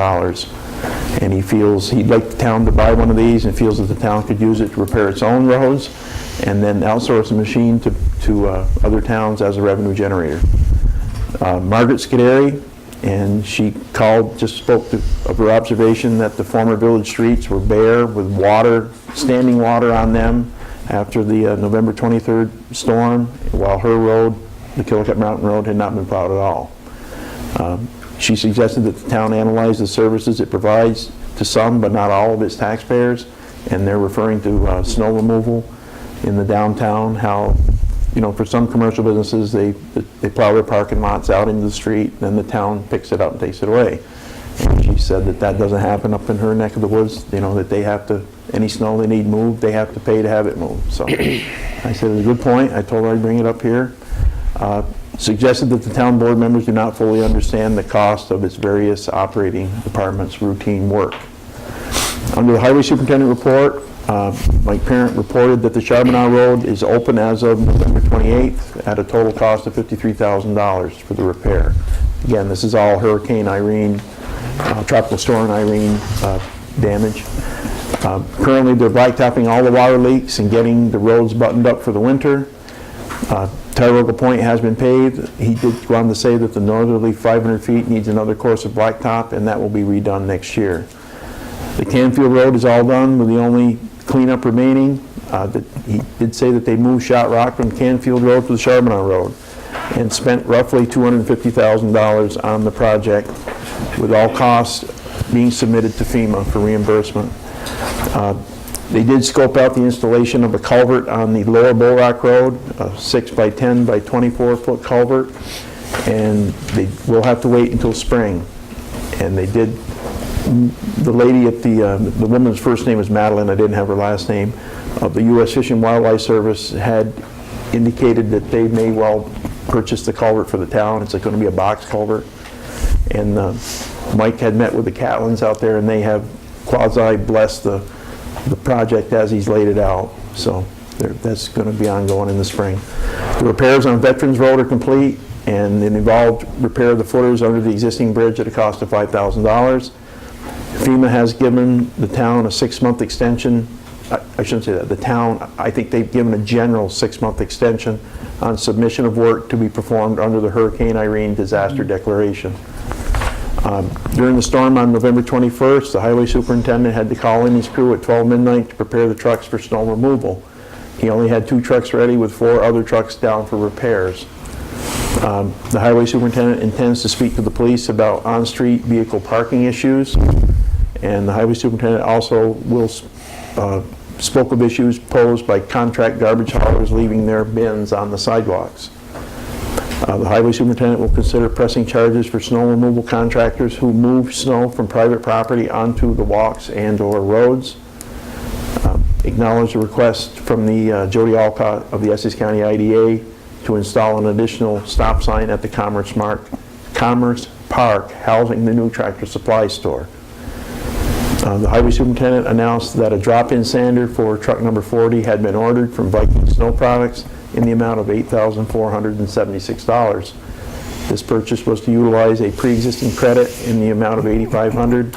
And he feels he'd like the town to buy one of these, and feels that the town could use it to repair its own roads and then outsource the machine to other towns as a revenue generator. Margaret Scuderi, and she spoke of her observation that the former village streets were bare with water, standing water on them after the November 23rd storm, while her road, the Killicutt Mountain Road, had not been plowed at all. She suggested that the town analyze the services it provides to some but not all of its taxpayers, and they're referring to snow removal in the downtown, how, you know, for some commercial businesses, they plow their parking lots out into the street, then the town picks it up and takes it away. And she said that doesn't happen up in her neck of the woods, you know, that they have to, any snow they need moved, they have to pay to have it moved. So I said, it's a good point. I told her I'd bring it up here. Suggested that the town board members do not fully understand the cost of its various operating departments' routine work. Under the highway superintendent report, Mike Parent reported that the Charbonneau Road is open as of November 28th at a total cost of $53,000 for the repair. Again, this is all Hurricane Irene, Tropical Storm Irene damage. Currently, they're blacktopping all the water leaks and getting the roads buttoned up for the winter. Ticonderoga Point has been paved. He did go on to say that the northerly 500 feet needs another course of blacktop, and that will be redone next year. The Canfield Road is all done, with the only cleanup remaining. He did say that they moved shot rock from Canfield Road to the Charbonneau Road and spent roughly $250,000 on the project, with all costs being submitted to FEMA for reimbursement. They did scope out the installation of a culvert on the lower Bull Rock Road, a 6 by 10 by 24 foot culvert, and they will have to wait until spring. And they did, the lady at the woman's first name is Madeline, I didn't have her last name, of the U.S. Fish and Wildlife Service had indicated that they may well purchase the culvert for the town. It's going to be a box culvert. And Mike had met with the Catlins out there, and they have quasi-blessed the project as he's laid it out. So that's going to be ongoing in the spring. The repairs on Veterans Road are complete, and it involved repair of the footers under the existing bridge at a cost of $5,000. FEMA has given the town a 6-month extension. I shouldn't say that. The town, I think they've given a general 6-month extension on submission of work to be performed under the Hurricane Irene disaster declaration. During the storm on November 21st, the highway superintendent had to call in his crew at 12 midnight to prepare the trucks for snow removal. He only had 2 trucks ready, with 4 other trucks down for repairs. The highway superintendent intends to speak to the police about on-street vehicle parking issues, and the highway superintendent also will spoke of issues posed by contract garbage haulers leaving their bins on the sidewalks. The highway superintendent will consider pressing charges for snow removal contractors who move snow from private property onto the walks and/or roads. Acknowledge the request from the Jody Alcott of the Essex County IDA to install an additional stop sign at the Commerce Park housing the new Tractor Supply store. The highway superintendent announced that a drop-in sander for truck number 40 had been ordered from Viking Snow Products in the amount of $8,476. This purchase was to utilize a pre-existing credit in the amount of $8,500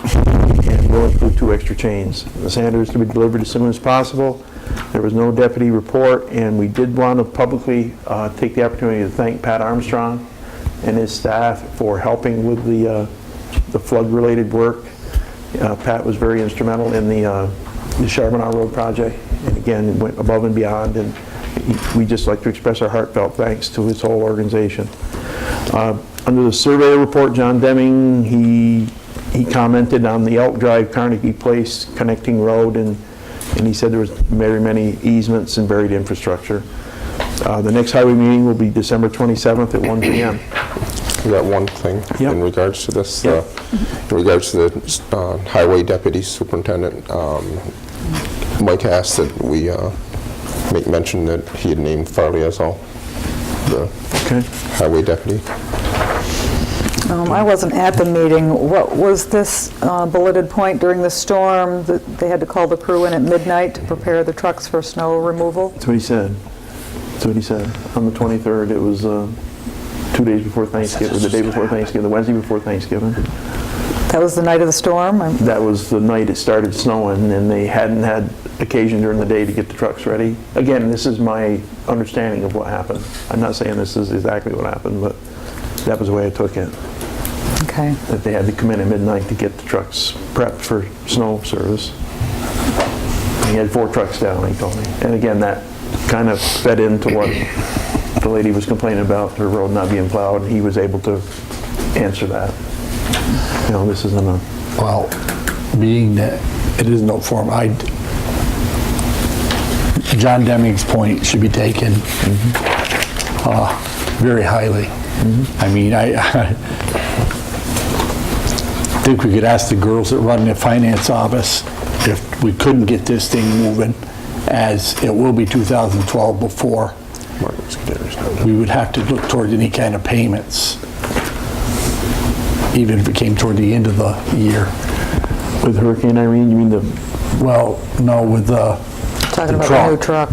and will include 2 extra chains. The sander is to be delivered as soon as possible. There was no deputy report, and we did want to publicly take the opportunity to thank Pat Armstrong and his staff for helping with the flood-related work. Pat was very instrumental in the Charbonneau Road project, and again, went above and beyond, and we'd just like to express our heartfelt thanks to his whole organization. Under the survey report, John Deming, he commented on the Elk Drive Carnegie Place connecting road, and he said there was very many easements and buried infrastructure. The next highway meeting will be December 27th at 1 p.m. We got one thing Yep. in regards to this. Yep. In regards to the highway deputy superintendent, Mike asked that we make mention that he had named Farley as the highway deputy. I wasn't at the meeting. What was this bulleted point during the storm that they had to call the crew in at midnight to prepare the trucks for snow removal? That's what he said. That's what he said. On the 23rd, it was 2 days before Thanksgiving, the day before Thanksgiving, the Wednesday before Thanksgiving. That was the night of the storm? That was the night it started snowing, and they hadn't had occasion during the day to get the trucks ready. Again, this is my understanding of what happened. I'm not saying this is exactly what happened, but that was the way I took it. Okay. That they had to come in at midnight to get the trucks prepped for snow service. And he had 4 trucks down, he told me. And again, that kind of fed into what the lady was complaining about, her road not being plowed, and he was able to answer that. You know, this isn't a... Well, being that it is no form, John Deming's point should be taken very highly. I mean, I think we could ask the girls that run the finance office if we couldn't get this thing moving, as it will be 2012 before we would have to look toward any kind of payments, even if it came toward the end of the year. With Hurricane Irene, you mean the... Well, no, with the Talking about the new truck.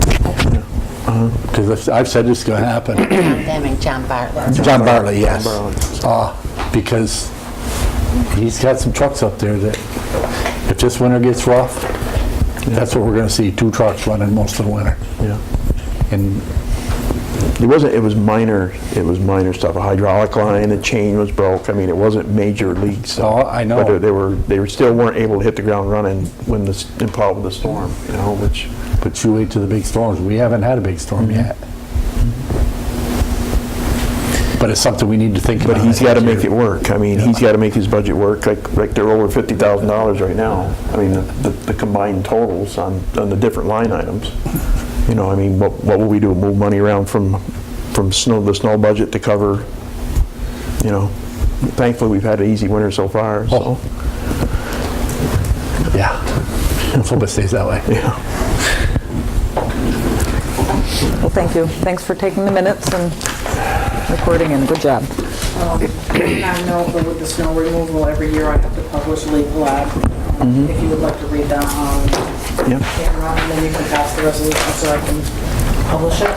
because I've said this is going to happen. John Deming, John Bartlett. John Bartley, yes. John Because he's got some trucks up there that, if this winter gets rough, that's what we're going to see, 2 trucks running most of the winter. Yeah. And It was minor stuff. A hydraulic line, a chain was broke. I mean, it wasn't major league stuff. Oh, I know. But they still weren't able to hit the ground running when plowed with the storm, you know, which... but you wait to the big storms. We haven't had a big storm yet. But it's something we need to think about. But he's got to make it work. I mean, he's got to make his budget work. Like they're over $50,000 right now. I mean, the combined totals on the different line items. You know, I mean, what will we do? Move money around from the snow budget to cover, you know. Thankfully, we've had an easy winter so far, so. Yeah. Let's hope it stays that way. Yeah. Well, thank you. Thanks for taking the minutes and recording, and good job. I know that with the snow removal, every year I have to publish legal ad. If you would like to read that on camera, and then you can pass the resolution so I can publish it.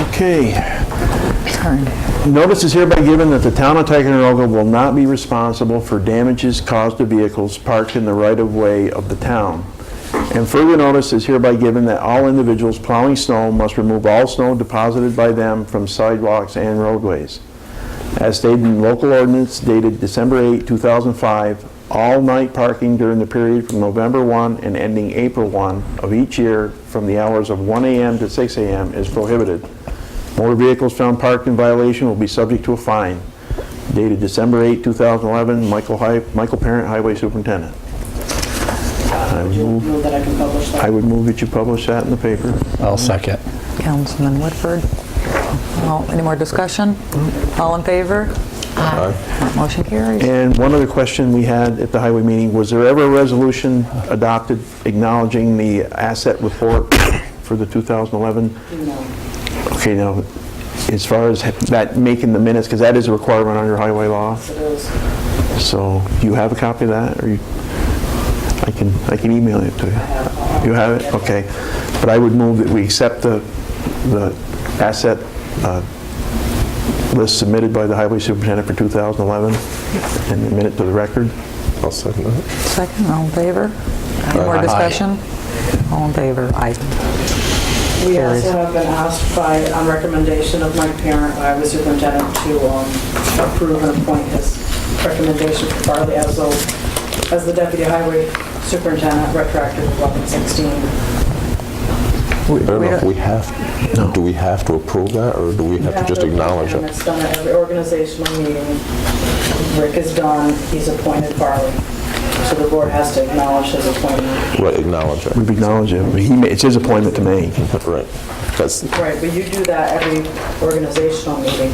Okay. Sorry. Notice is hereby given that the town of Ticonderoga will not be responsible for damages caused to vehicles parked in the right-of-way of the town. And further notice is hereby given that all individuals plowing snow must remove all snow deposited by them from sidewalks and roadways. As stated in local ordinance dated December 8, 2005, all night parking during the period from November 1 and ending April 1 of each year from the hours of 1 a.m. to 6 a.m. is prohibited. Motor vehicles found parked in violation will be subject to a fine. Dated December 8, 2011, Michael Parent, Highway Superintendent. Would you move that I can publish that? I would move that you publish that in the paper. I'll second. Councilman Whitford. Any more discussion? All in favor? Aye. Motion carries. And one other question we had at the highway meeting, was there ever a resolution adopted acknowledging the asset report for the 2011? No. Okay, now, as far as that making the minutes, because that is a requirement under highway law, It is. so do you have a copy of that, or I can email it to you? You have it? Okay. But I would move that we accept the asset list submitted by the highway superintendent for 2011 and admit it to the record. I'll second that. Second, all in favor? Any more Aye. discussion? All in favor? Aye. We Carries. also have been asked by, on recommendation of my parent, Highway Superintendent, to approve and appoint his recommendation for Farley as the Deputy Highway Superintendent, retroactive of 11/16. I don't know if we have, do we have to approve that, or do we have to just acknowledge And it? it's done at every organizational meeting. Rick is done, he's appointed Farley. So the board has to acknowledge his appointment. Right, acknowledge it. We've acknowledged it, but it's his appointment to make. Right. That's, Right, but you do that every organizational meeting.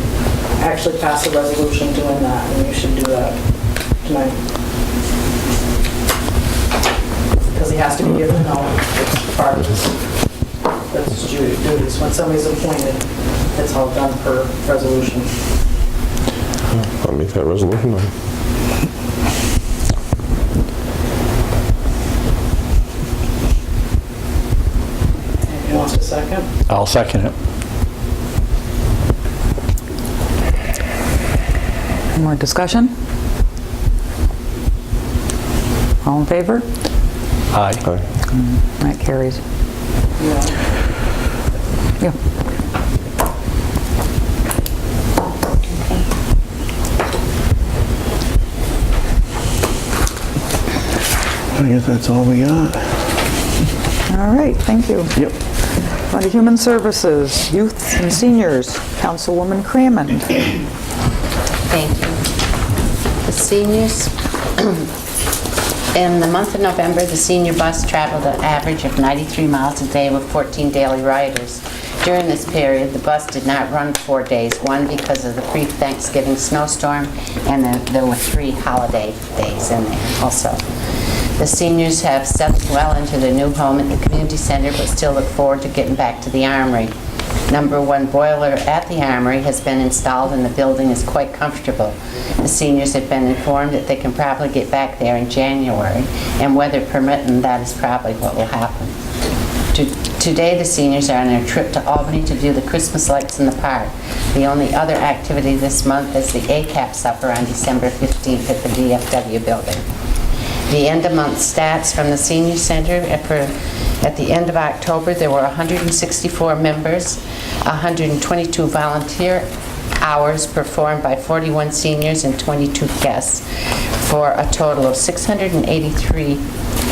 Actually pass a resolution doing that, and you should do that tonight. Because he has to be given a notice. It's part of his duties. When somebody's appointed, it's all done per resolution. I'll make that resolution then. Anyone wants a second? I'll second it. Any more discussion? All in favor? Aye. That carries. Yeah. Yeah. I guess that's all we got. All right, thank you. Yep. On to Human Services, Youth and Seniors, Councilwoman Crammond. Thank you. The seniors, in the month of November, the senior bus traveled an average of 93 miles a day with 14 daily riders. During this period, the bus did not run 4 days, one because of the pre-Thanksgiving snowstorm, and then there were 3 holiday days in there also. The seniors have settled well into their new home at the community center, but still look forward to getting back to the Armory. Number 1 boiler at the Armory has been installed and the building is quite comfortable. The seniors have been informed that they can probably get back there in January, and weather permitting, that is probably what will happen. Today, the seniors are on their trip to Albany to view the Christmas lights in the park. The only other activity this month is the ACAP supper on December 15th at the DFW building. The end-of-month stats from the Senior Center at the end of October, there were 164 members, 122 volunteer hours performed by 41 seniors and 22 guests, for a total of 683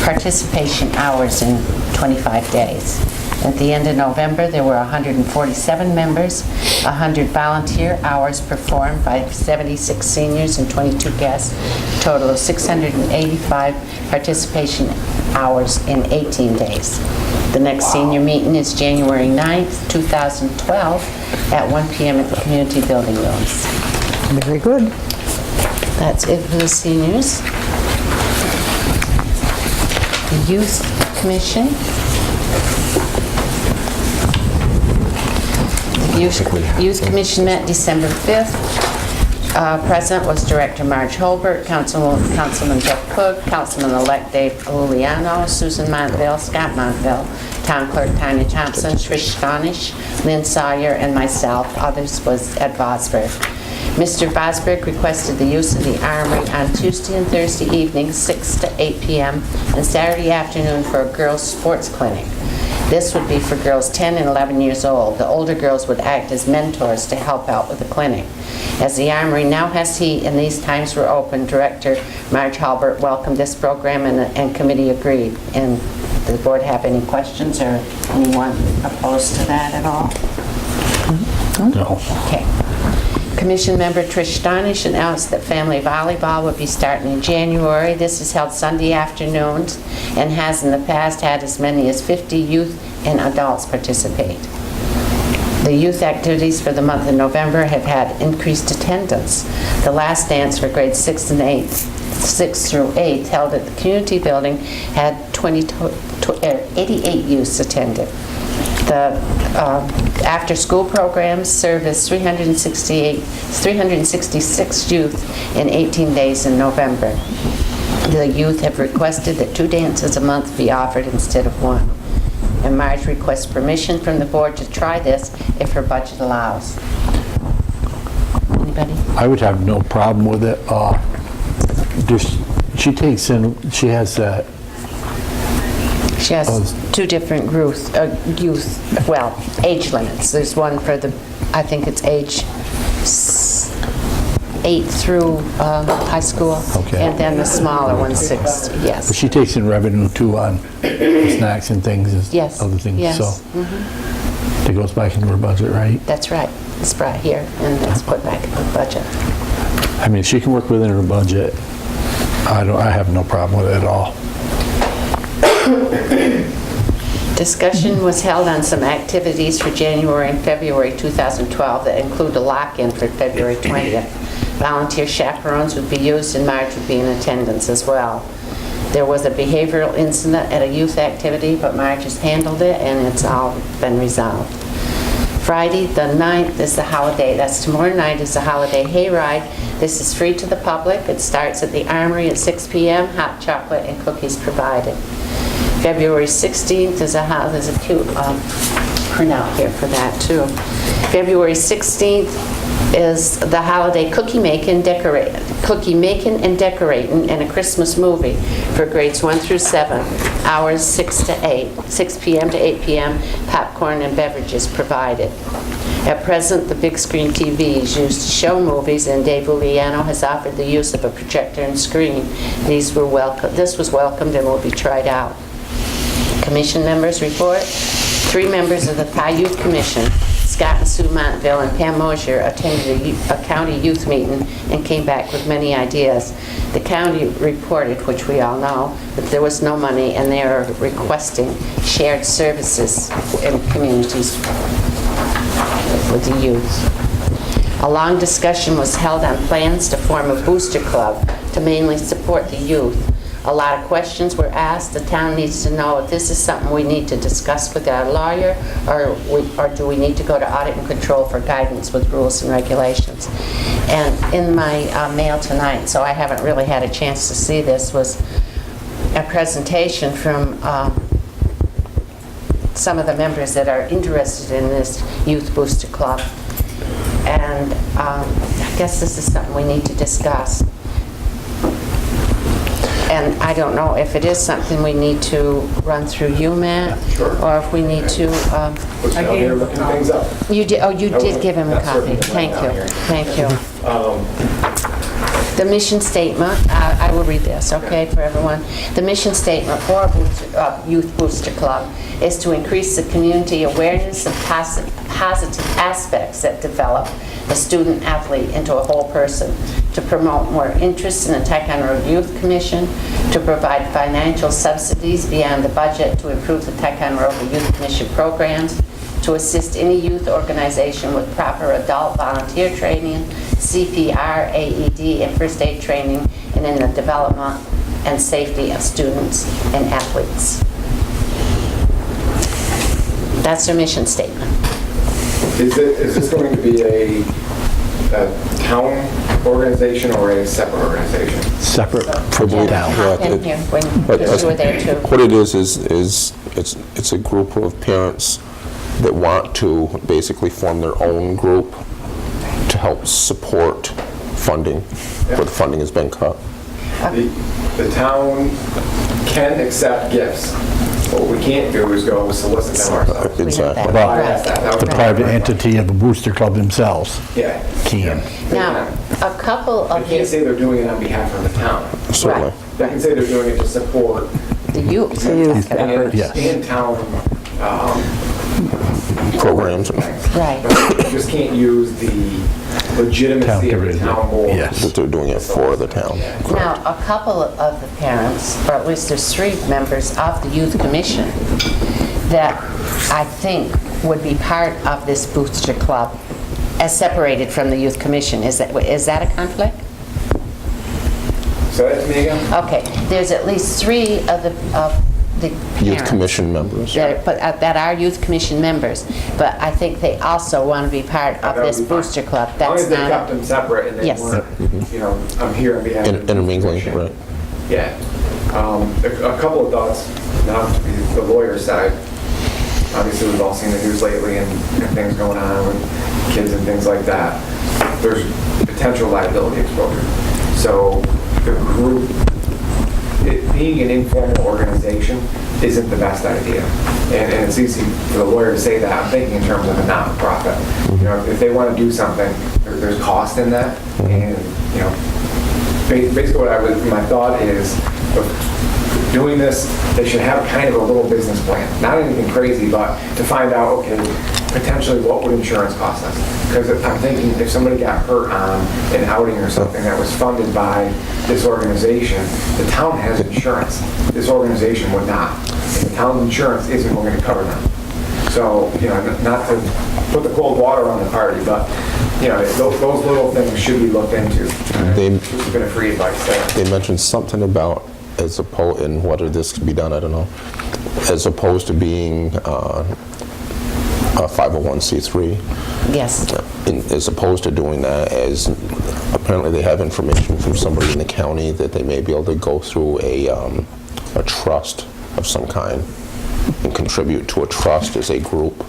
participation hours in 25 days. At the end of November, there were 147 members, 100 volunteer hours performed by 76 seniors and 22 guests, total of 685 participation hours in 18 days. The next senior meeting is January 9th, 2012, at 1 p.m. at the community building rooms. Very good. That's it for the seniors. The Youth Commission. Youth Commission met December 5th. Present was Director Marge Holbert, Councilman Jeff Cook, Councilman-elect Dave Giuliano, Susan Montville, Scott Montville, Town Clerk Tanya Thompson, Trish Stonish, Lynn Sawyer, and myself. Others was Ed Vosberg. Mr. Vosberg requested the use of the Armory on Tuesday and Thursday evenings, 6 to 8 p.m., and Saturday afternoon for a girls' sports clinic. This would be for girls 10 and 11 years old. The older girls would act as mentors to help out with the clinic. As the Armory now has heat and these times were open, Director Marge Halbert welcomed this program and committee agreed. And does the board have any questions or anyone opposed to that at all? No. Okay. Commission member Trish Stonish announced that family volleyball would be starting in January. This is held Sunday afternoons and has in the past had as many as 50 youth and adults participate. The youth activities for the month of November have had increased attendance. The last dance for grades 6 through 8 held at the community building had 88 youths attended. The after-school programs serve as 366 youth in 18 days in November. The youth have requested that 2 dances a month be offered instead of 1. And Marge requests permission from the board to try this if her budget allows. Anybody? I would have no problem with it. She takes in, she has She has two different youth, well, age limits. There's one for the, I think it's age 8 through high school. Okay. And then the smaller one, 6, But yes. she takes in revenue too on snacks and things, and Yes, other things, yes. so. It goes back into her budget, right? That's right. It's brought here and it's put back in the budget. I mean, she can work within her budget. I have no problem with it at all. Discussion was held on some activities for January and February 2012 that include a lock-in for February 20th. Volunteer chaperones would be used and Marge would be in attendance as well. There was a behavioral incident at a youth activity, but Marge has handled it and it's all been resolved. Friday, the 9th, is the holiday. That's tomorrow night is the holiday hayride. This is free to the public. It starts at the Armory at 6 p.m. Hot chocolate and cookies provided. February 16th is there's a cute printout here for that too. February 16th is the holiday cookie making and decorating and a Christmas movie for grades 1 through 7. Hours 6 p.m. to 8 p.m. Popcorn and beverages provided. At present, the big screen TV is used to show movies, and Dave Uliano has offered the use of a projector and screen. This was welcomed and will be tried out. Commission members report. 3 members of the Pie Youth Commission, Scott and Sue Montville and Pam Mosier, attended a county youth meeting and came back with many ideas. The county reported, which we all know, that there was no money and they are requesting shared services in communities with the youth. A long discussion was held on plans to form a booster club to mainly support the youth. A lot of questions were asked. The town needs to know if this is something we need to discuss with our lawyer, or do we need to go to audit and control for guidance with rules and regulations. And in my mail tonight, so I haven't really had a chance to see this, was a presentation from some of the members that are interested in this Youth Booster Club. And I guess this is something we need to discuss. And I don't know if it is something we need to run through you, Matt, or if we need to. Was down here looking things up. You did. Oh, you did give him a That's copy. certainly Thank down you. here. Thank you. The mission statement. I will read this, okay, for everyone. The mission statement for Youth Booster Club is to increase the community awareness of positive aspects that develop the student athlete into a whole person, to promote more interest in the Ticonderoga Youth Commission, to provide financial subsidies beyond the budget to improve the Ticonderoga Youth Commission programs, to assist any youth organization with proper adult volunteer training, CPR, AED, and first aid training, and in the development and safety of students and athletes. That's their mission statement. Is this going to be a town organization or a separate organization? Separate from the town. Hop in here when you were there too. What it is it's a group of parents that want to basically form their own group to help support funding, where the funding has been cut. The town can accept gifts. What we can't do is go solicit them ourselves. We have that. Exactly. Well, the private entity of the Booster Club themselves Yeah. can. Now, a couple They of can't these, say they're doing it on behalf of the town. Certainly. Right. They can say they're doing it to support the youth. Yes. and town Programs. Right. You just can't use the legitimacy of the town board. Yes. That they're doing it for the town. Now, a couple of the parents, or at least there's 3 members of the Youth Commission that I think would be part of this Booster Club as separated from the Youth Commission. Is that a conflict? So that's me again? Okay, there's at least 3 of the Youth parents Commission members. that are Youth Commission members, but I think they also want to be part of That would this be fine. Booster Club. As long That's as they not. kept them separate and they Yes. weren't, I'm here on behalf of the Intermingling, commission. right. Yeah. A couple of thoughts, not to be the lawyer's side. Obviously, we've all seen the news lately and things going on with kids and things like that. There's potential liability exposure. So the group it being an informal organization isn't the best idea. And it's easy for the lawyer to say that. I'm thinking in terms of a not-for-profit. You know, if they want to do something, there's cost in that. And, you know, basically my thought is, doing this, they should have kind of a little business plan. Not anything crazy, but to find out, okay, potentially what would insurance cost us? Because I'm thinking if somebody got hurt on an outing or something that was funded by this organization, the town has insurance. This organization would not. And the town's insurance isn't going to cover them. So, you know, not to put the cold water on the party, but, you know, those little things should be looked into. This has been a free advice there. They mentioned something about, as opposed, and whether this could be done, I don't know, as opposed to being a 501c3. Yes. As opposed to doing that, as apparently they have information from somebody in the county that they may be able to go through a trust of some kind and contribute to a trust as a group,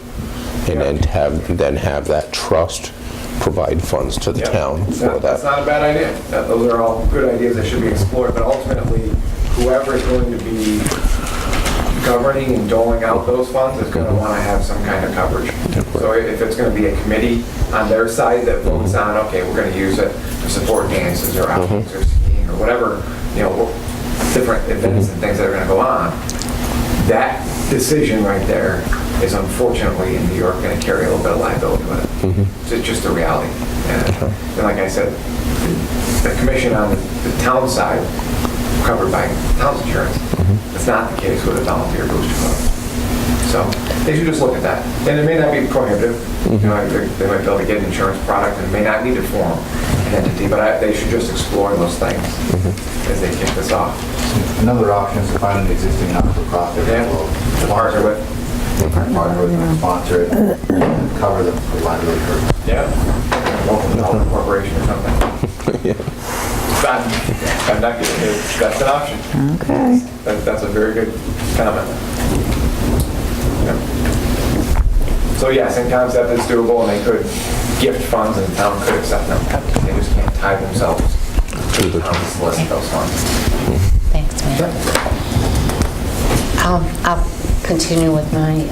and then have that trust provide funds to the town for that. That's not a bad idea. Those are all good ideas that should be explored, but ultimately, whoever is going to be governing and doling out those funds is going to want to have some kind of coverage. So if it's going to be a committee on their side that votes on, okay, we're going to use it to support dances or outings or skiing or whatever, you know, different events and things that are going to go on, that decision right there is unfortunately in New York going to carry a little bit of liability with it. It's just a reality. And like I said, the commission on the town side covered by town's insurance. It's not the case with a volunteer booster club. So they should just look at that. And it may not be prohibitive. You know, they might be able to get an insurance product and may not need to form an entity, but they should just explore those things as they kick this off. Another option is to find an existing not-for-profit Yeah, to partner with. Partner with and sponsor it and cover them for liability purposes. Yeah. Local development corporation or something. I'm not kidding. That's an option. Okay. That's a very good comment. Yeah. So yes, in concept it's doable, and they could gift funds and the town could accept them. They just can't tie themselves to the town to solicit those funds. Thanks, Mayor. I'll continue with my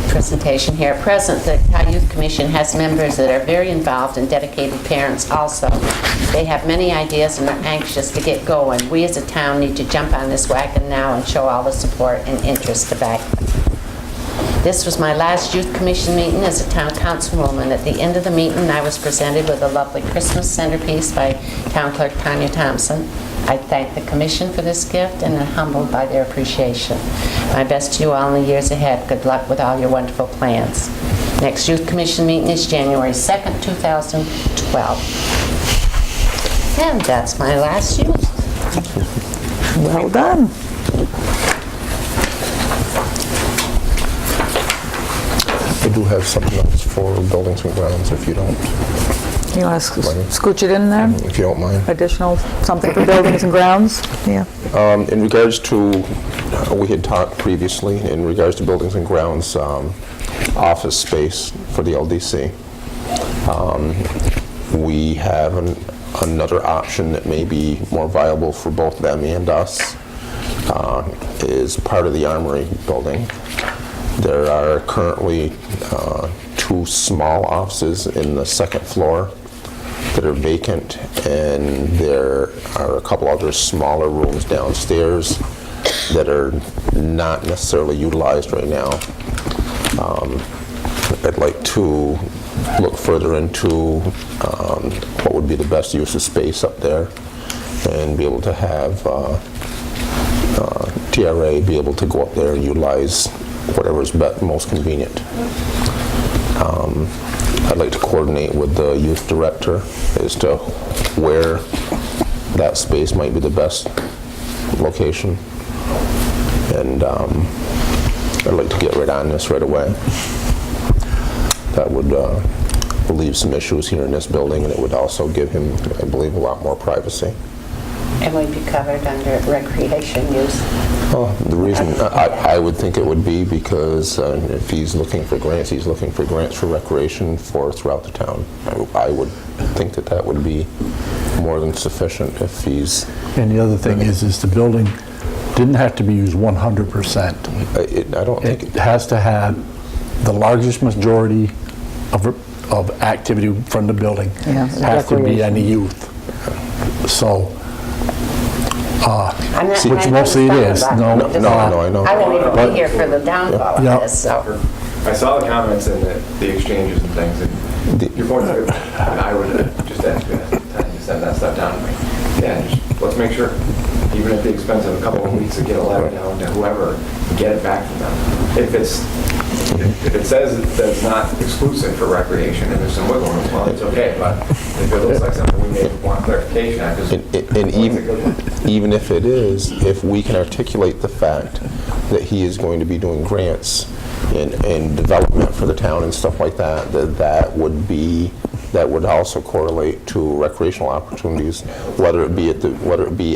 presentation here. At present, the Ohio Youth Commission has members that are very involved and dedicated parents also. They have many ideas and are anxious to get going. We as a town need to jump on this wagon now and show all the support and interest to back them. This was my last Youth Commission meeting as a town councilwoman. At the end of the meeting, I was presented with a lovely Christmas centerpiece by Town Clerk Tanya Thompson. I thank the Commission for this gift and am humbled by their appreciation. My best to you all in the years ahead. Good luck with all your wonderful plans. Next Youth Commission meeting is January 2nd, 2012. And that's my last youth. Well done. I do have something else for buildings and grounds, if you don't, You want to scooch it in there? if you don't mind. Additional, something for buildings and grounds? Yeah. In regards to, we had talked previously, in regards to buildings and grounds, office space for the LDC. We have another option that may be more viable for both them and us, is part of the Armory building. There are currently 2 small offices in the second floor that are vacant, and there are a couple other smaller rooms downstairs that are not necessarily utilized right now. I'd like to look further into what would be the best use of space up there and be able to have TRA be able to go up there and utilize whatever is most convenient. I'd like to coordinate with the youth director as to where that space might be the best location. And I'd like to get right on this right away. That would relieve some issues here in this building, and it would also give him, I believe, a lot more privacy. And would be covered under recreation use. Oh, the reason, I would think it would be because if he's looking for grants, he's looking for grants for recreation for throughout the town. I would think that that would be more than sufficient if he's, And the other thing is the building didn't have to be used 100%. I don't think, It has to have the largest majority of activity from the building. Yeah, Has to be recreation. any youth. So, I'm not- which I'm mostly it not is. about No, it. I know. I won't even be here for the downfall of Yeah. this, so. I saw the comments and the exchanges and things, and your point's good. I would just ask you time to send that stuff down to me. Yeah, just, let's make sure, even at the expense of a couple of weeks, to get a letter down to whoever, and get it back from them. If it says that it's not exclusive for recreation and there's some wiggle room, well, it's okay, but if it looks like something we may want clarification on, because and even if it is, if we can articulate the fact that he is going to be doing grants and development for the town and stuff like that, that would also correlate to recreational opportunities, whether it be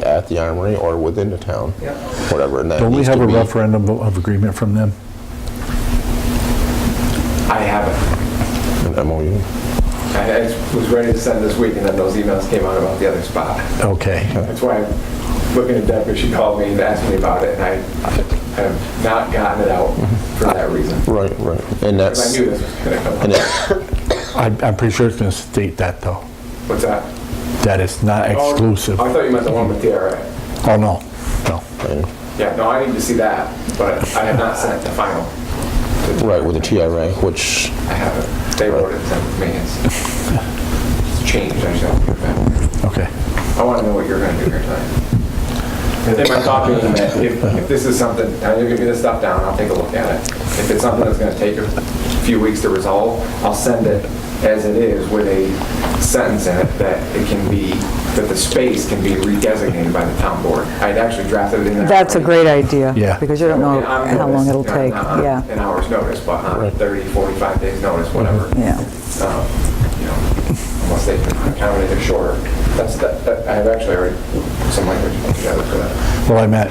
at the Armory or within the town, whatever. And that don't we needs have to a be referendum of agreement from them? I haven't. an MOU. I was ready to send this week, and then those emails came out about the other spot. Okay. That's why I'm looking at Deb, because she called me and asked me about it, and I have not gotten it out for that reason. Right. And Because that's, I knew this was going to come and up. I'm pretty sure it's going to state that, though, What's that? that it's not exclusive. Oh, I thought you meant the one with TRA. Oh, no. Yeah, no, I need to see that, but I have not sent the final. right, with the TRA, which, I haven't. They wrote it and sent it to me. It's changed, I should have to back. Okay. I want to know what you're going to do here tonight. And my thought being that if this is something, now you'll give me this stuff down, I'll take a look at it. If it's something that's going to take a few weeks to resolve, I'll send it as it is with a sentence in it that it can be, that the space can be redesignated by the town board. I'd actually drafted it in there. That's a great idea. Yeah. Because you don't know On how long notice, it'll take. not on Yeah. an hour's notice, but on 30, 45 days notice, whatever. Yeah. You know, unless they accommodate it shorter. I have actually already some language put together for that. Well, I meant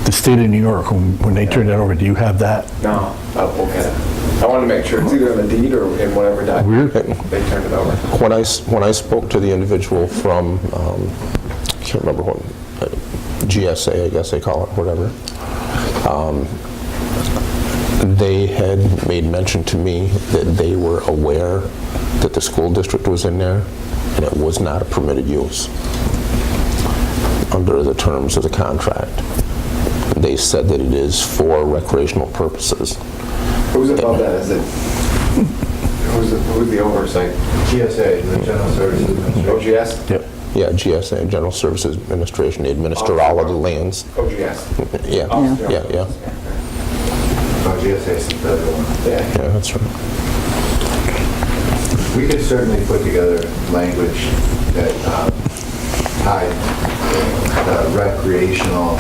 the state of New York, when they turned that over, do you have that? No, I'll look at it. I want to make sure it's either in the deed or in whatever document they turned it over. when I spoke to the individual from, I can't remember what, GSA, I guess they call it, whatever, they had made mention to me that they were aware that the school district was in there, and it was not a permitted use under the terms of the contract. They said that it is for recreational purposes. Who's above that? Is it, who's the oversight? GSA, the General Services Administration. OGS? Yep. Yeah, GSA, General Services Administration, they administer all of the lands. OGS. Yeah, yeah. Oh, GSA is the federal one. Yeah. Yeah, that's right. We could certainly put together language that tied recreational,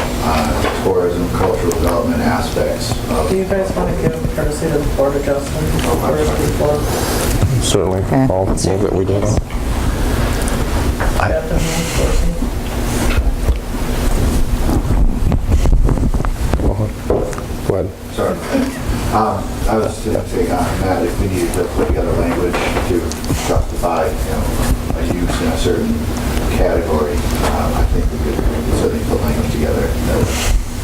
tourism, cultural development aspects of. Do you guys want to give courtesy to the Board of Adjustment first before? Certainly, Okay. all the things that we did. Go ahead. Sorry. I was just saying, Matt, if we needed to put together language to justify, a use in a certain category, I think we could certainly put language together that would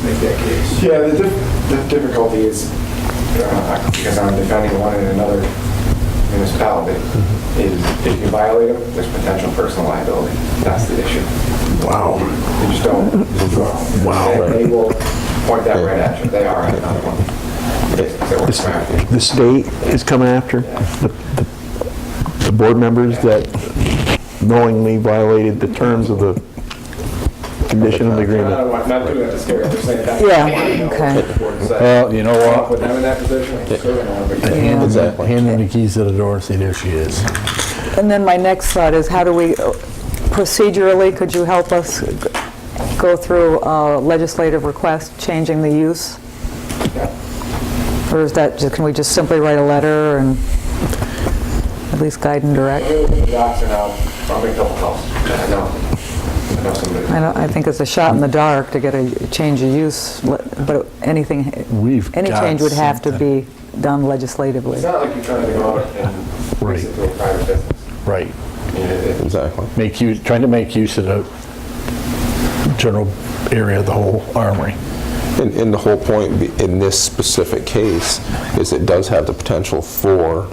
make that case. Yeah, the difficulty is, because I'm defending one in another municipality, is if you violate them, there's potential personal liability. That's the issue. Wow. You just don't. Wow. They will point that right at you. They are another one. They work back. The state is coming after the board members that knowingly violated the terms of the condition of the agreement. Not doing it to scare you, I'm just saying that. Yeah, okay. Well, you know what? Put them in that position, I'm serving on them, but you Yeah. Exactly. Hand them the keys to the door and say, there she is. And then my next thought is, how do we, procedurally, could you help us go through a legislative request changing the use? Or is that, can we just simply write a letter and at least guide and direct? The docs are now, I'll make a couple calls. I know somebody. I think it's a shot in the dark to get a change of use, but any change would have to be done legislatively. It's not like you're trying to go out and race it to a private business. Right. Exactly. Trying to make use of the general area of the whole armory. And the whole point in this specific case is it does have the potential for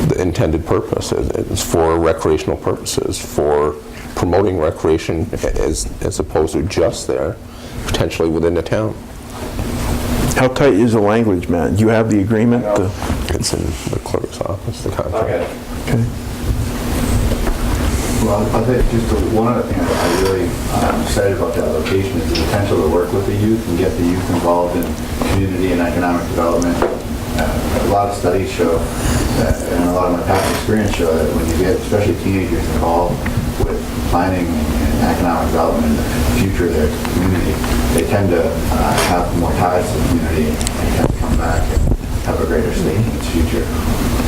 the intended purpose. It's for recreational purposes, for promoting recreation as opposed to just there, potentially within the town. How tight is the language, Matt? Do you have the agreement? It's in the clerk's office, the contract. Okay. Well, I think just one other thing I really am excited about that location is the potential to work with the youth and get the youth involved in community and economic development. A lot of studies show, and a lot of my past experience show that when you get, especially teenagers, involved with planning and economic development in the future of their community, they tend to have more ties to the community and tend to come back and have a greater stake in its future.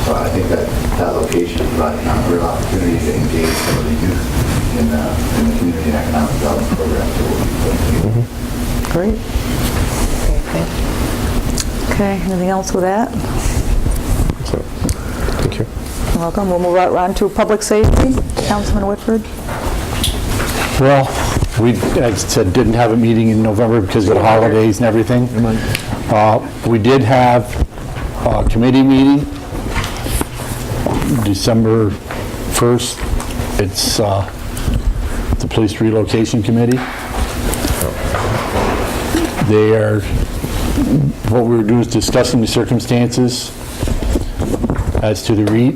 So I think that location is providing a real opportunity to engage some of the youth in the community and economic development programs that we'll be putting together. Great. Okay, anything else with that? So, thank you. You're welcome. We'll move right on to public safety. Councilman Whitford? Well, we, as I said, didn't have a meeting in November because of the holidays and everything. We did have a committee meeting December 1st. It's the Police Relocation Committee. What we were doing is discussing the circumstances as to the REIT,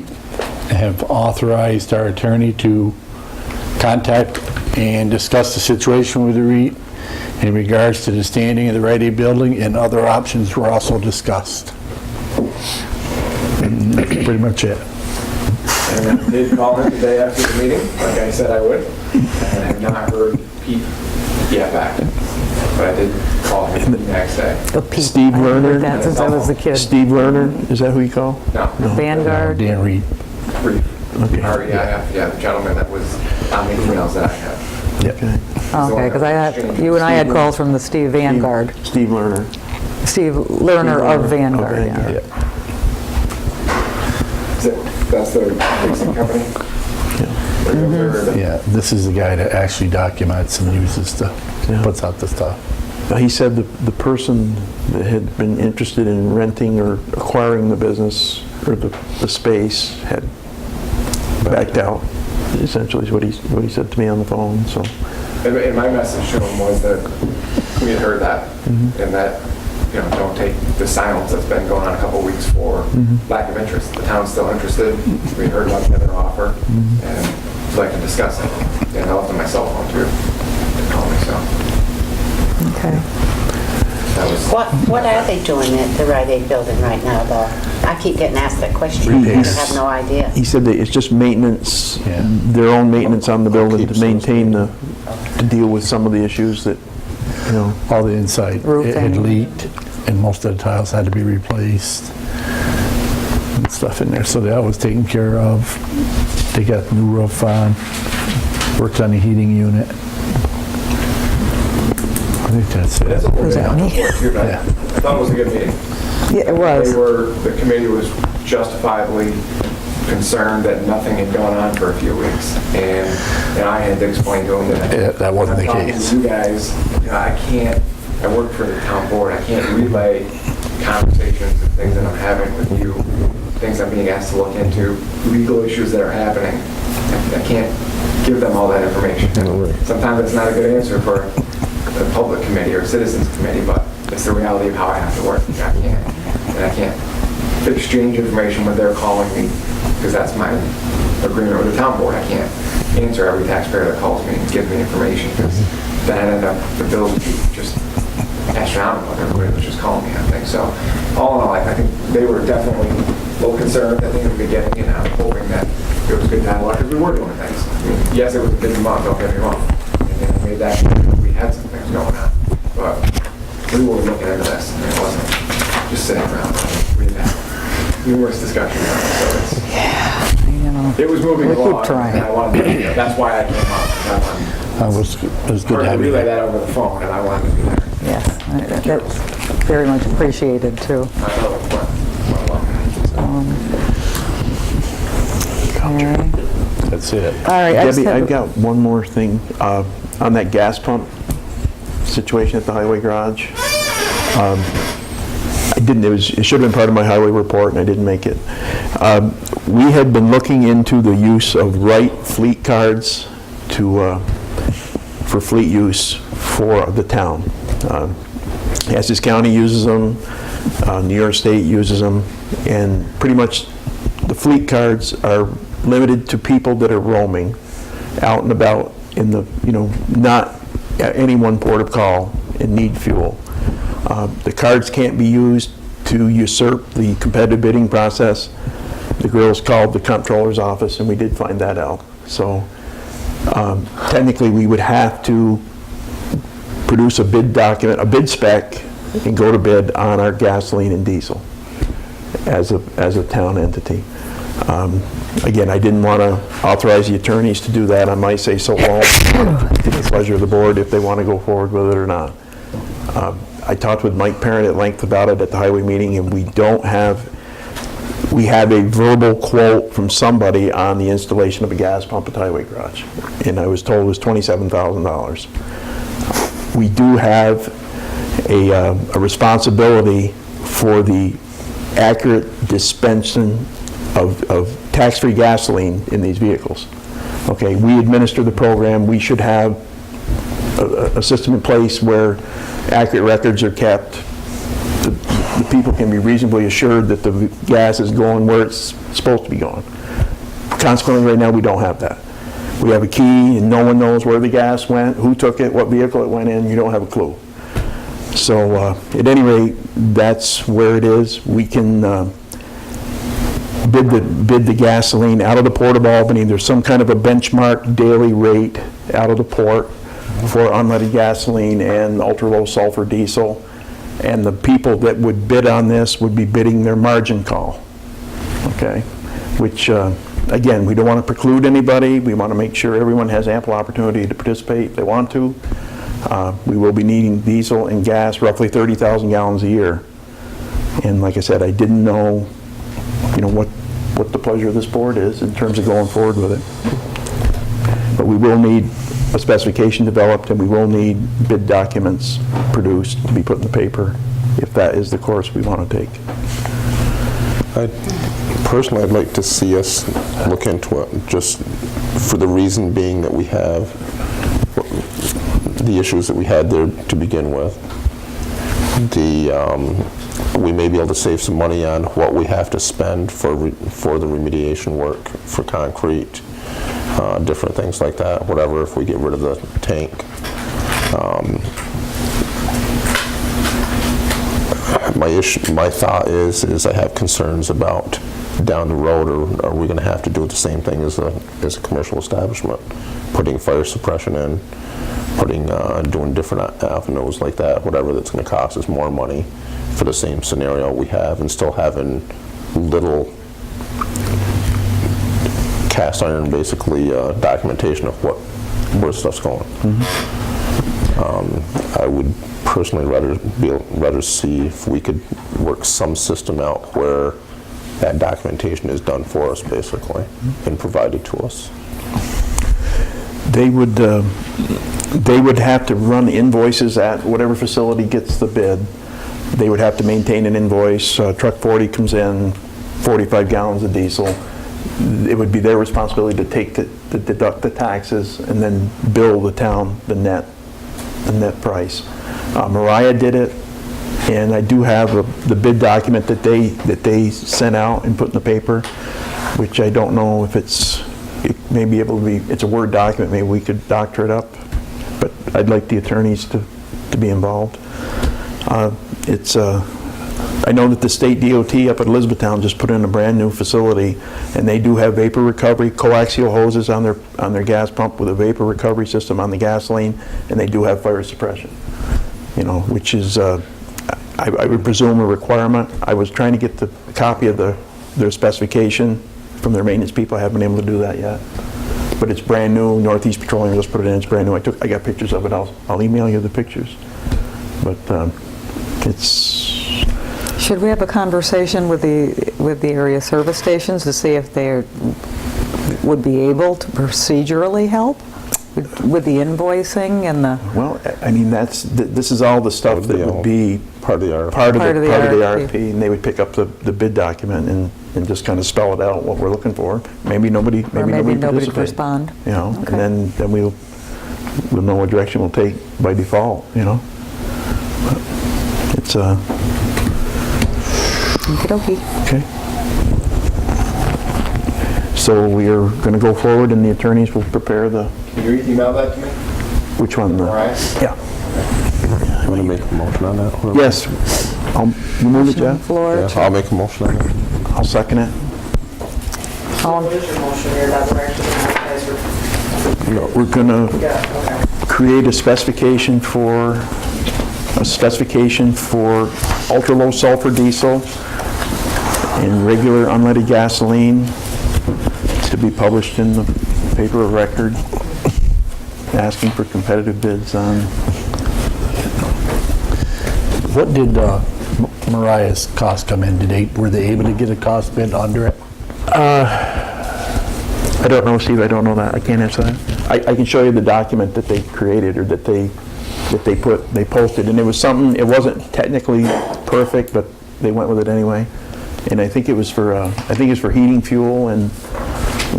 have authorized our attorney to contact and discuss the situation with the REIT in regards to the standing of the Rite Aid building, and other options were also discussed. And that's pretty much it. And I did call him the day after the meeting, like I said I would, and I have not heard Pete yet back. But I did call him the next day. Steve Lerner? That since I was a kid. Steve Lerner, is that who you call? No. Vanguard? Dan Reed. Okay. Yeah, the gentleman that was on the emails that I had. Okay. Okay, because you and I had calls from the Steve Vanguard. Steve Lerner. Steve Lerner of Vanguard, yeah. That's the leasing company? Yeah, this is the guy that actually documents and uses puts out the stuff. He said the person that had been interested in renting or acquiring the business or the space had backed out, essentially is what he said to me on the phone, so. And my message to him was that we had heard that, and that, don't take the silence that's been going on a couple of weeks for lack of interest. The town's still interested. We heard about the other offer, and we'd like to discuss it. And I left on my cell phone too to call me, so. Okay. That was, What are they doing at the Rite Aid building right now, though? I keep getting asked that question. I have no idea. He said that it's just maintenance, Yeah. their own maintenance on the building to maintain to deal with some of the issues that, All the inside, it had Roofing. leaked, and most of the tiles had to be replaced and stuff in there, so that was taken care of. They got the new roof on, worked on the heating unit. I think that's it. Was that me? Yeah. I thought it was a good meeting. Yeah, it was. The committee was justifiably concerned that nothing had gone on for a few weeks. And I had to explain to them that. That wasn't the I'm talking case. to you guys, I work for the town board. I can't relay conversations and things that I'm having with you, things I'm being asked to look into, legal issues that are happening. I can't give them all that information. Sometimes it's not a good answer for a public committee or a citizens committee, but it's the reality of how I have to work. I can't exchange information when they're calling me, because that's my agreement with the town board. I can't answer every taxpayer that calls me and give me information, because then I'd end up, the bills would be just astronomical if everybody was just calling me on things. So all in all, I think they were definitely a little concerned at the end of the beginning, and I'm hoping that it was good dialogue, because we were doing things. I mean, yes, it was a busy month, don't get me wrong. And I made that, we had some things going on, but we were looking into this, and it wasn't just sitting around. We had numerous discussions on it, so it's, it was moving We'll keep along, trying. and I wanted to, that's why I came up. It was good Hard to to have you relay there. that over the phone, and I wanted to be there. Yes, that's very much appreciated, too. I know it went well. Okay. That's see it. All right. I just Debbie, have I've got one more thing on that gas pump situation at the highway garage. I didn't, it should have been part of my highway report, and I didn't make it. We had been looking into the use of Wright fleet cards for fleet use for the town. Essex County uses them, New York State uses them, and pretty much the fleet cards are limited to people that are roaming out and about in the, not at any one port of call and need fuel. The cards can't be used to usurp the competitive bidding process. The girls called the comptroller's office, and we did find that out. So technically, we would have to produce a bid document, a bid spec, and go to bid on our gasoline and diesel as a town entity. Again, I didn't want to authorize the attorneys to do that. I might say so long, to the pleasure of the board if they want to go forward with it or not. I talked with Mike Parent at length about it at the highway meeting, and we have a verbal quote from somebody on the installation of a gas pump at the highway garage, and I was told it was $27,000. We do have a responsibility for the accurate dispensing of tax-free gasoline in these vehicles. Okay, we administer the program. We should have a system in place where accurate records are kept. The people can be reasonably assured that the gas is going where it's supposed to be going. Consequently, right now, we don't have that. We have a key, and no one knows where the gas went, who took it, what vehicle it went in. You don't have a clue. So at any rate, that's where it is. We can bid the gasoline out of the Port of Albany. There's some kind of a benchmark daily rate out of the port for unleaded gasoline and ultra-low sulfur diesel. And the people that would bid on this would be bidding their margin call, okay? Which, again, we don't want to preclude anybody. We want to make sure everyone has ample opportunity to participate if they want to. We will be needing diesel and gas, roughly 30,000 gallons a year. And like I said, I didn't know, what the pleasure of this board is in terms of going forward with it. But we will need a specification developed, and we will need bid documents produced to be put in the paper if that is the course we want to take. Personally, I'd like to see us look into it, just for the reason being that we have the issues that we had there to begin with. We may be able to save some money on what we have to spend for the remediation work, for concrete, different things like that, whatever, if we get rid of the tank. My thought is I have concerns about down the road, or are we going to have to do the same thing as a commercial establishment, putting fire suppression in, doing different avenues like that, whatever that's going to cost us more money for the same scenario we have, and still having little cast iron, basically, documentation of where stuff's going. I would personally rather see if we could work some system out where that documentation is done for us, basically, and provided to us. They would have to run invoices at whatever facility gets the bid. They would have to maintain an invoice. Truck 40 comes in, 45 gallons of diesel. It would be their responsibility to deduct the taxes and then bill the town the net price. Mariah did it, and I do have the bid document that they sent out and put in the paper, which I don't know if it may be able to be, it's a Word document, maybe we could doctor it up, but I'd like the attorneys to be involved. I know that the state DOT up at Elizabethtown just put in a brand new facility, and they do have vapor recovery, coaxial hoses on their gas pump with a vapor recovery system on the gasoline, and they do have fire suppression, which is, I would presume, a requirement. I was trying to get the copy of their specification from their maintenance people. I haven't been able to do that yet. But it's brand new. Northeast Petroleum just put it in. It's brand new. I got pictures of it. I'll email you the pictures. But Should we have a conversation with the area service stations to see if they're would be able to procedurally help with the invoicing and the... Well, I mean, this is all the stuff that would be Part of the RFP. part of the RFP. RFP, and they would pick up the bid document and just kind of spell it out, what we're looking for. Maybe nobody Or maybe nobody participate, respond. you know, Okay. and then we'll know what direction we'll take by default, you know. But it's, Okey-dokey. okay. So we are going to go forward, and the attorneys will prepare the, Can you email that to me? which one? Mariah? Yeah. I'm going to make a motion on that. Whatever. Yes. You move it, Motion on the Jeff? floor. Yeah, I'll make a motion on that. I'll second it. What is your motion here that we're actually going to advertise? We're going to Yeah, okay. create a specification for ultra-low sulfur diesel and regular unleaded gasoline to be published in the paper of record, asking for competitive bids on. What did Mariah's cost come in? Were they able to get a cost bid under it? I don't know, Steve, I don't know that, I can't answer that. I can show you the document that they created, or that they posted, and it was something, it wasn't technically perfect, but they went with it anyway. And I think it was for, heating fuel and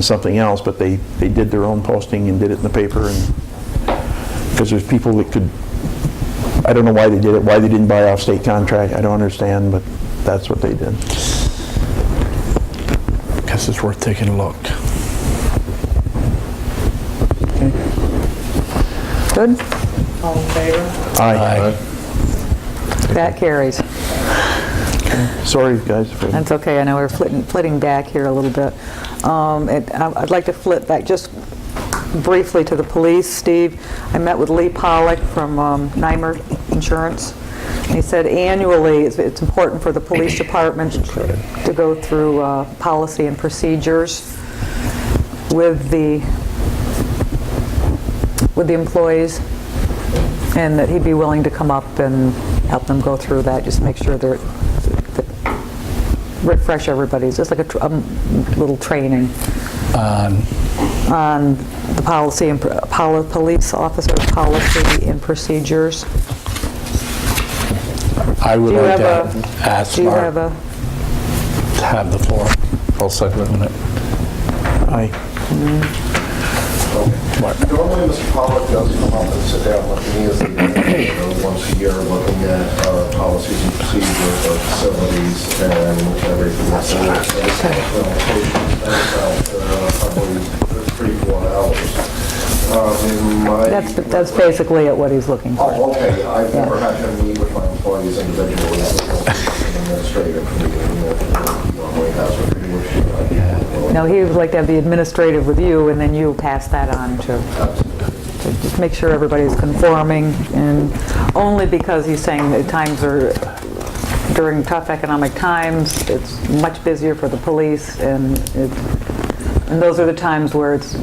something else, but they did their own posting and did it in the paper, and, because there's people that could, I don't know why they did it, why they didn't buy off state contract, I don't understand, but that's what they did. Guess it's worth taking a look. Good? All in favor? Aye. That carries. Sorry, guys. That's okay, I know we're flitting back here a little bit. I'd like to flit back just briefly to the police, Steve. I met with Lee Pollack from Nymer Insurance. He said annually it's important for the police department to go through policy and procedures with the employees, and that he'd be willing to come up and help them go through that, just make sure they're refresh everybody's, just like a little training on the policy and police officer policy and procedures. I would Do you like have to ask Do you Mark have a, to have the floor. I'll second it in a minute. Aye. Normally, Mr. Pollock does come up and sit down with me as the administrator once a year, looking at our policies and procedures, our facilities, and everything. So probably 3-4 hours. that's basically what he's looking for. Oh, okay. I've never had to meet with my employees individually. As an administrative meeting that normally has with me. No, he would like to have the administrative with you, and then you pass that on to just make sure everybody's conforming, and only because he's saying that times are, during tough economic times, it's much busier for the police, and those are the times where it's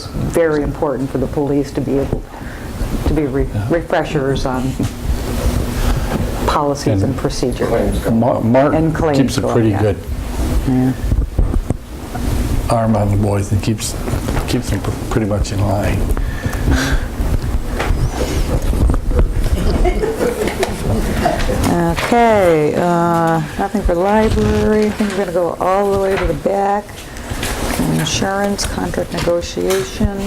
very important for the police to be able to be refreshers on policies and procedures. Mark And claims keeps a go up, pretty yeah. good Yeah. arm on the boys and keeps them pretty much in line. Okay, nothing for library. I think we're going to go all the way to the back. Insurance, contract negotiation.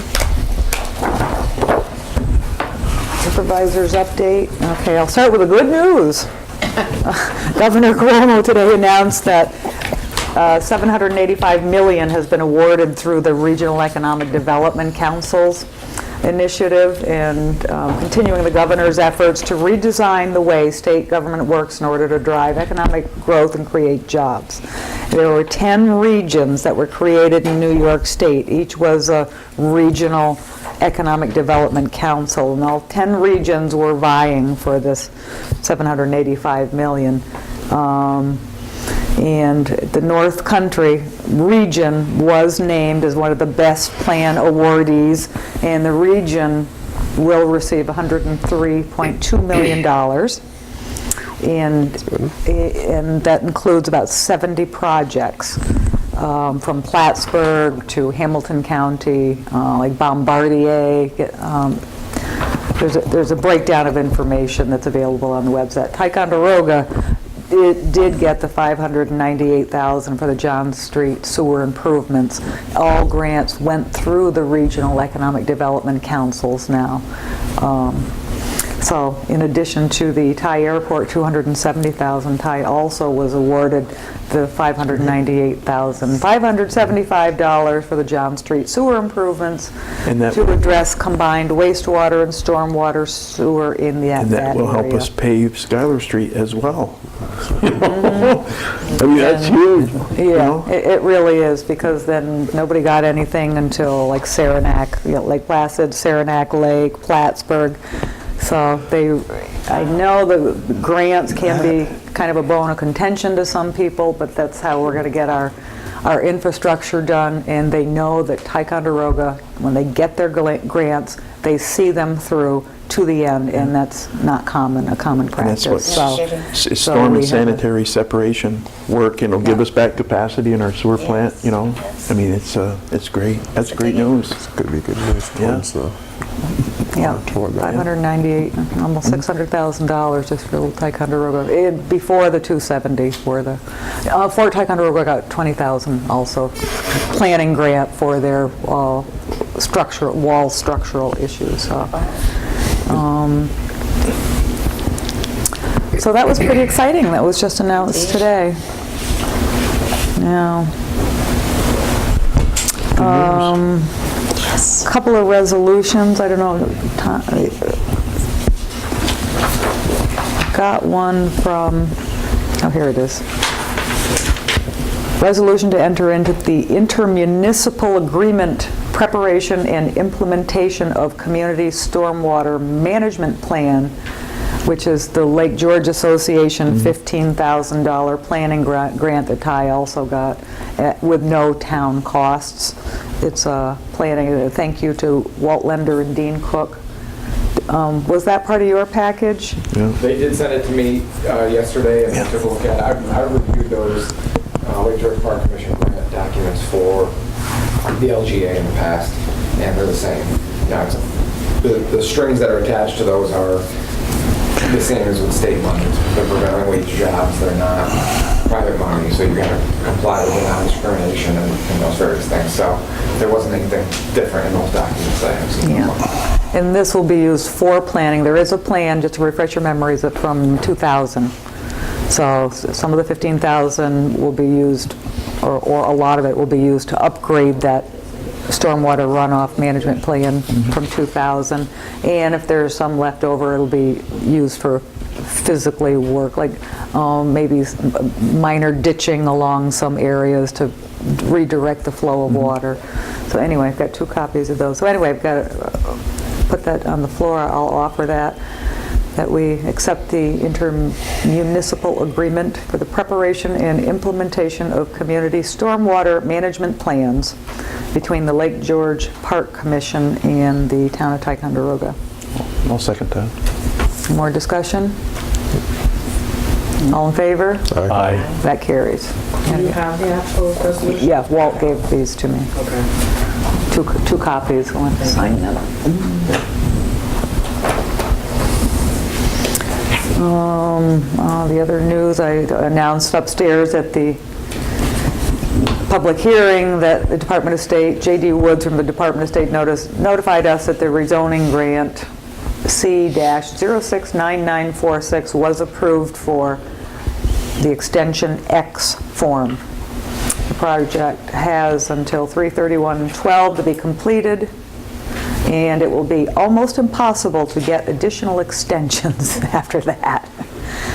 Supervisor's update. Okay, I'll start with the good news. Governor Cuomo today announced that $785 million has been awarded through the Regional Economic Development Council's initiative, and continuing the governor's efforts to redesign the way state government works in order to drive economic growth and create jobs. There were 10 regions that were created in New York State. Each was a regional economic development council, and all 10 regions were vying for this $785 million. And the North Country region was named as one of the best plan awardees, and the region will receive $103.2 million. And that includes about 70 projects. from Plattsburgh to Hamilton County, like Bombardier. There's a breakdown of information that's available on the website. Ticonderoga did get the $598,000 for the John Street sewer improvements. All grants went through the regional economic development councils now. So in addition to the Thai Airport, $270,000, Thai also was awarded the $598,575 for the John Street sewer improvements And that- to address combined wastewater and stormwater sewer in that And that will help area. us pave Schuyler Street as well. I mean, that's huge. you Yeah, know? it really is, because then nobody got anything until like Saranac, Lake Placid, Saranac Lake, Plattsburgh. So I know the grants can be kind of a bone of contention to some people, but that's how we're going to get our infrastructure done. And they know that Ticonderoga, when they get their grants, they see them through to the end, and that's not a common And practice. that's what So storm we and have a- sanitary separation work, and it'll give us back capacity in our sewer plant, you know? I mean, it's great. That's great news. It's going to be good news towards the... Yeah, toward that. 598, almost $600,000 just for Ticonderoga. Before the 270 were the, Fort Ticonderoga got $20,000 also, planning grant for their wall structural issues. So that was pretty exciting. That was just announced today. Now, couple of resolutions. I don't know. Got one from, oh, here it is. Resolution to enter into the intermunicipal agreement preparation and implementation of community stormwater management plan, which is the Lake George Association $15,000 planning grant that Ty also got with no town costs. It's planning. Thank you to Walt Lender and Dean Cook. Was that part of your package? They did send it to me yesterday, and I took a look at it. I reviewed those Lake George Park Commission grant documents for the LGA in the past, and they're the same. Now, the strings that are attached to those are the same as with state money. They're prevailing wage jobs. They're not private money, so you got to comply with non-discrimination and those various things. So there wasn't anything different in those documents that I have seen. Yeah. And this will be used for planning. There is a plan, just to refresh your memories, from 2000. So some of the 15,000 will be used, or a lot of it will be used to upgrade that stormwater runoff management plan from 2000. And if there's some left over, it'll be used for physically work, like maybe minor ditching along some areas to redirect the flow of water. So anyway, I've got 2 copies of those. So anyway, I've got to put that on the floor. I'll offer that we accept the intermunicipal agreement for the preparation and implementation of community stormwater management plans between the Lake George Park Commission and the town of Ticonderoga. I'll second that. More discussion? All in favor? Aye. That carries. Do you have the actual resolution? Yeah, Walt gave these to me. Okay. Two copies. I want to sign them. The other news, I announced upstairs at the public hearing that the Department of State, J.D. Woods from the Department of State notified us that the rezoning grant C-069946 was approved for the Extension X form. The project has until 3/31/12 to be completed, and it will be almost impossible to get additional extensions after that.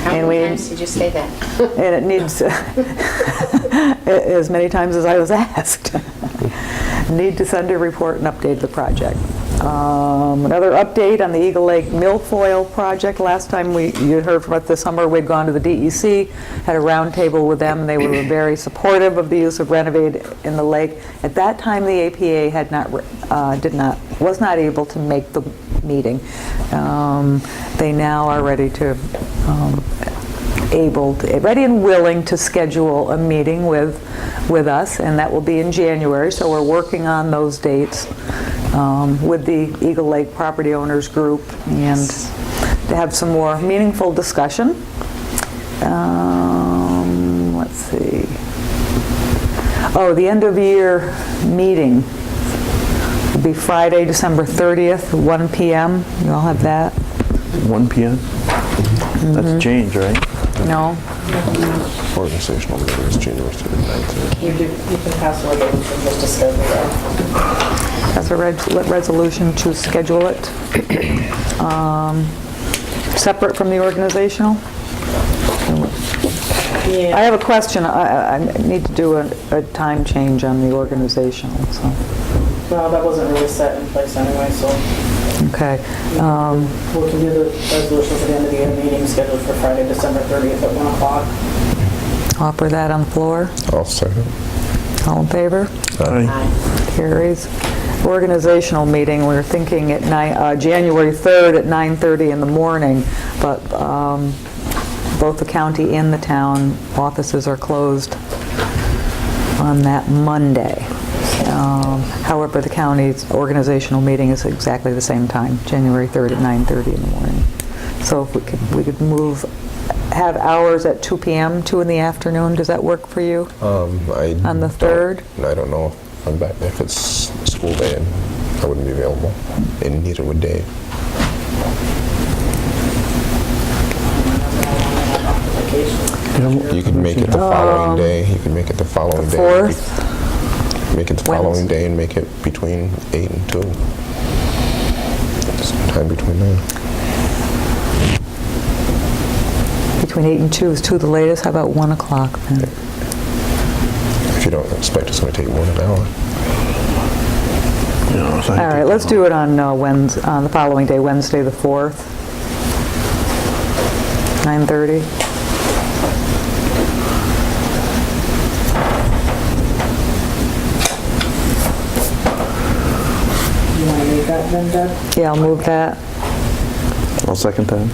How And many times did you say that? And it needs, as many times as I was asked, need to send a report and update the project. Another update on the Eagle Lake Milfoil project. Last time you heard from us this summer, we'd gone to the DEC, had a roundtable with them, and they were very supportive of the use of Renovate in the lake. At that time, the APA was not able to make the meeting. They now are ready to ready and willing to schedule a meeting with us, and that will be in January, so we're working on those dates with the Eagle Lake Property Owners Group, and to have some more meaningful discussion. Let's see. Oh, the end of year meeting will be Friday, December 30th, 1 p.m. You all have that? 1 p.m.? That's a change, right? No? Organizational meeting is January 9th. You can pass a resolution just to schedule that. That's a resolution to schedule it. Separate from the organizational? I have a question. I need to do a time change on the organizational, so. Well, that wasn't really set in place anyway, so Okay. we can do the resolution for the end of the year meeting scheduled for Friday, December 30th at 1 o'clock. Offer that on the floor. I'll second. All in favor? Aye. Carries. Organizational meeting, we're thinking at January 3rd at 9:30 in the morning, but both the county and the town offices are closed on that Monday. However, the county's organizational meeting is exactly the same time, January 3rd at 9:30 in the morning. So if we could have hours at 2 p.m., 2 in the afternoon, does that work for you? On the 3rd? I don't know if it's school day, and I wouldn't be available, and neither would Dave. You could make it the following day. You could make it the following day. 4th? Make it the following day and make it between 8 and 2. Sometime between then. Between 8 and 2 is 2 the latest. How about 1 o'clock then? If you don't expect it's going to take more than an hour. All right, let's do it on the following day, Wednesday the 4th, 9:30. You want to move that then, Deb? Yeah, I'll move that. I'll second that.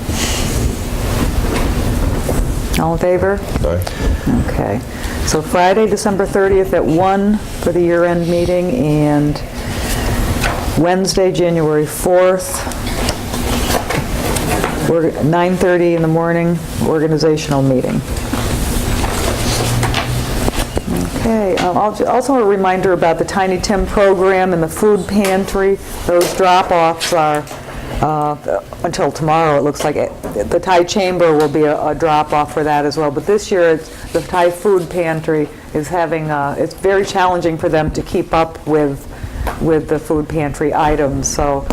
All in favor? Aye. Okay. So Friday, December 30th at 1 for the year-end meeting, and Wednesday, January 4th, 9:30 in the morning, organizational meeting. Okay, also a reminder about the Tiny Tim program and the food pantry. Those drop-offs are until tomorrow, it looks like. The Thai Chamber will be a drop-off for that as well, but this year the Thai food pantry is having, it's very challenging for them to keep up with the food pantry items, so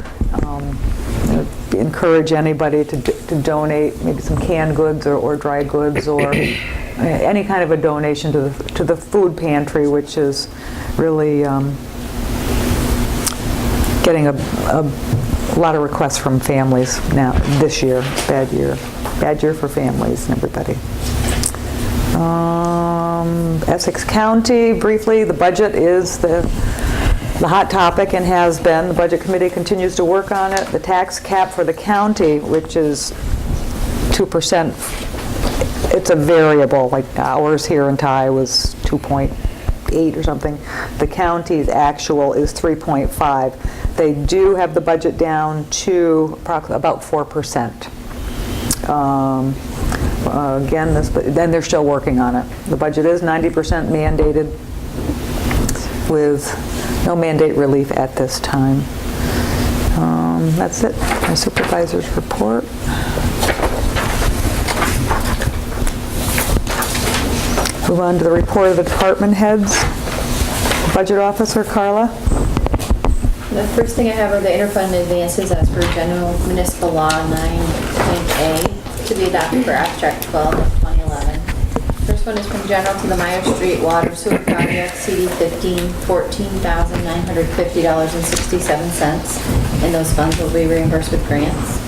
encourage anybody to donate maybe some canned goods or dry goods or any kind of a donation to the food pantry, which is really getting a lot of requests from families now this year. Bad year for families and everybody. Essex County, briefly, the budget is the hot topic and has been. The Budget Committee continues to work on it. The tax cap for the county, which is 2%, it's a variable, like ours here in Thai was 2.8 or something. The county's actual is 3.5. They do have the budget down to about 4%. Again, then they're still working on it. The budget is 90% mandated with no mandate relief at this time. That's it. My supervisor's report. Move on to the report of the department heads. Budget Officer Carla. The first thing I have are the interfund advances as per General Municipal Law 9.A to be adopted for Abstract 12 of 2011. First one is from General to the Meyer Street Water Sewer Project, CD 15, $14,950.67, and those funds will be reimbursed with grants.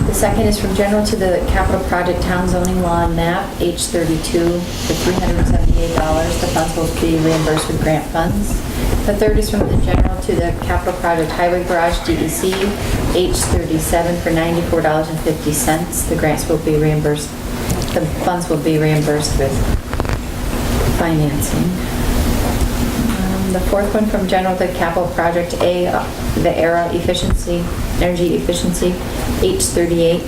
The second is from General to the Capital Project Town Zoning Law MAP, H32, for $378. The funds will be reimbursed with grant funds. The third is from the General to the Capital Project Highway Garage, DEC, H37, for $94.50. The grants will be reimbursed The funds will be reimbursed with financing. The fourth one from general to capital project A, the ERA efficiency, energy efficiency, H38.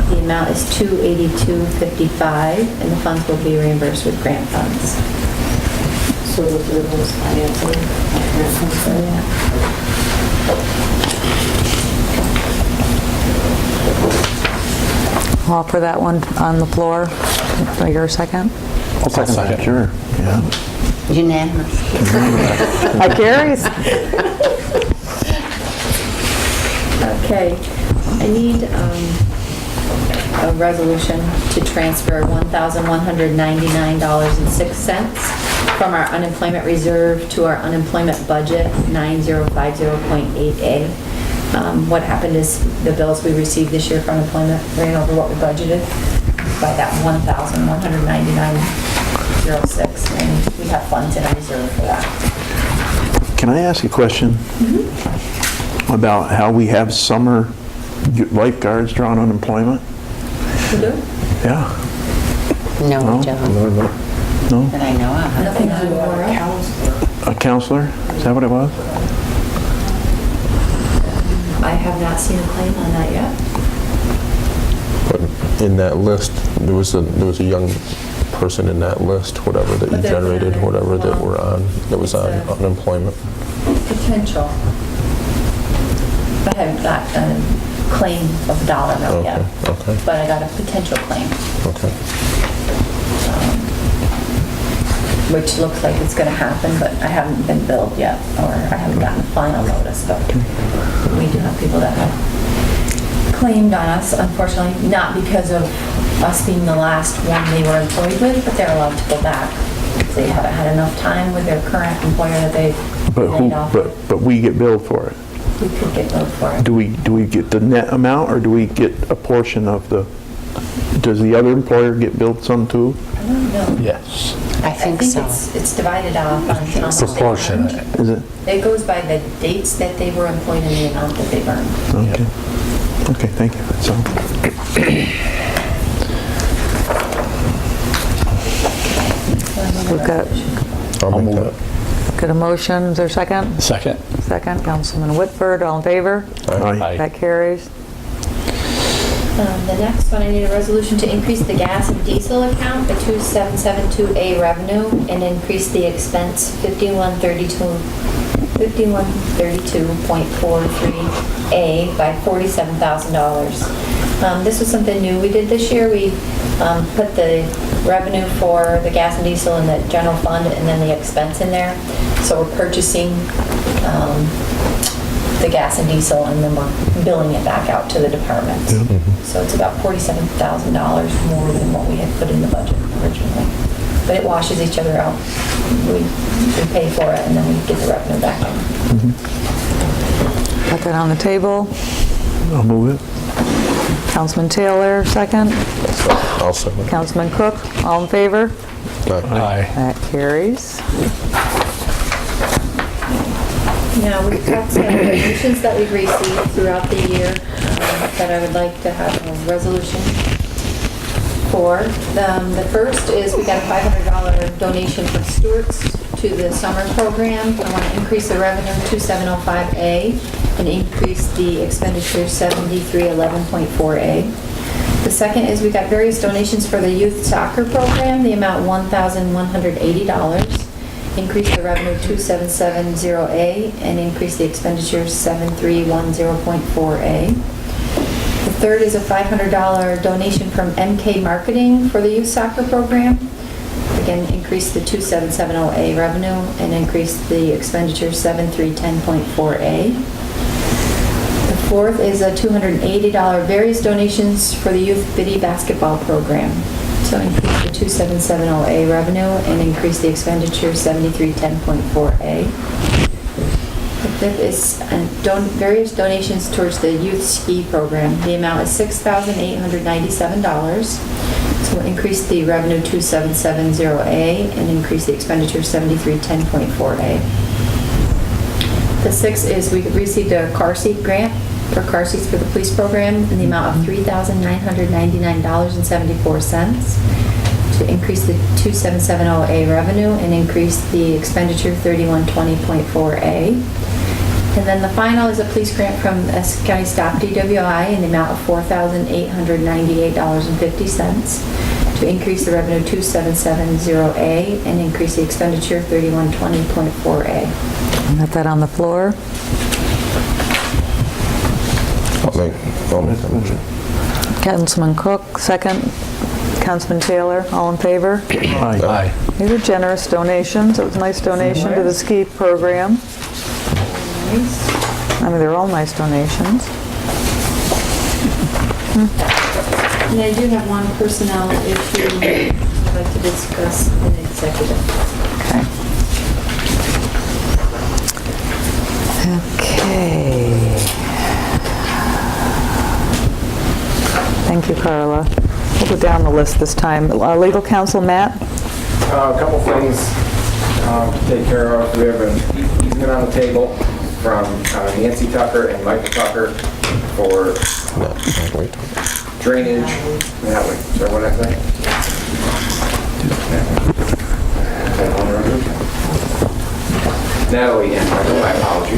The amount is $282.55, and the funds will be reimbursed with grant funds. So the third one's financing. I'll offer that one on the floor. Do I hear a second? I'll second that, sure. Yeah. Unanimous. That carries. Okay, I need a resolution to transfer $1,199.06 from our unemployment reserve to our unemployment budget, 9050.8A. What happened is the bills we received this year for unemployment ran over what we budgeted by that $1,199.06, and we have funds in our reserve for that. Can I ask a question about how we have summer lifeguards drawn unemployment? You do? Yeah. No, No? we don't. No? That I know of. Nothing on the A counselor? Is that what it was? I have not seen a claim on that yet. But in that list, there was a young person in that list, whatever that you But there's generated, another- whatever that well, were on, that was on it's a- unemployment. Potential. I haven't got a claim of dollar amount yet, Okay, but I got a potential claim, okay. which looks like it's gonna happen, but I haven't been billed yet, or I haven't gotten a final notice, but we do have people that have claimed on us, unfortunately, not because of us being the last one they were employed with, but they're allowed to go back. They haven't had enough time with their current employer that they've But laid off. but we get billed for it. We could get billed for it. Do we get the net amount, or do we get a portion of the, does the other employer get billed some too? I don't know. Yes. I think so. It's divided off on how much they Proportionate. earned. Is it? It goes by the dates that they were employed and the amount that they've earned. Okay. Okay, thank you, that's all. We've got I'll make that. a motion. Is there a second? Second. Second, Councilman Whitford, all in favor? Aye. That carries. The next one, I need a resolution to increase the gas and diesel account by 2772A revenue and increase the expense 5132.43A by $47,000. This was something new we did this year. We put the revenue for the gas and diesel in the general fund and then the expense in there. So we're purchasing the gas and diesel, and then we're billing it back out to the departments. So it's about $47,000 more than what we had put in the budget originally. But it washes each other out. We pay for it, and then we get the revenue back in. Got that on the table. I'll move it. Councilman Taylor, second. I'll second. Councilman Cook, all in favor? Aye. That carries. Now, we've got some donations that we've received throughout the year that I would like to have a resolution for. The first is we got a $500 donation from Stewart's to the summer program. I want to increase the revenue 2705A and increase the expenditure 7311.4A. The second is we got various donations for the youth soccer program, the amount $1,180. Increase the revenue 2770A and increase the expenditure 7310.4A. The third is a $500 donation from MK Marketing for the youth soccer program. Again, increase the 2770A revenue and increase the expenditure 7310.4A. The fourth is a $280 various donations for the youth biddy basketball program. So increase the 2770A revenue and increase the expenditure 7310.4A. The fifth is various donations towards the youth ski program. The amount is $6,897. So we'll increase the revenue 2770A and increase the expenditure 7310.4A. The sixth is we received a car seat grant for car seats for the police program in the amount of $3,999.74 to increase the 2770A revenue and increase the expenditure 3120.4A. And then the final is a police grant from Essex County Stop DWI in the amount of $4,898.50 to increase the revenue 2770A and increase the expenditure 3120.4A. Got that on the floor? I'll make that motion. Councilman Cook, second. Councilman Taylor, all in favor? Aye. These are generous donations. It was a nice donation to the ski program. I mean, they're all nice donations. And I do have one personnel issue I'd like to discuss in executive. Okay. Thank you, Carla. We'll go down the list this time. Legal counsel, Matt? A couple things to take care of. We have an easement on the table from Nancy Tucker and Michael Tucker for drainage. Natalie, sorry, what did I say? Natalie and Michael, my apology.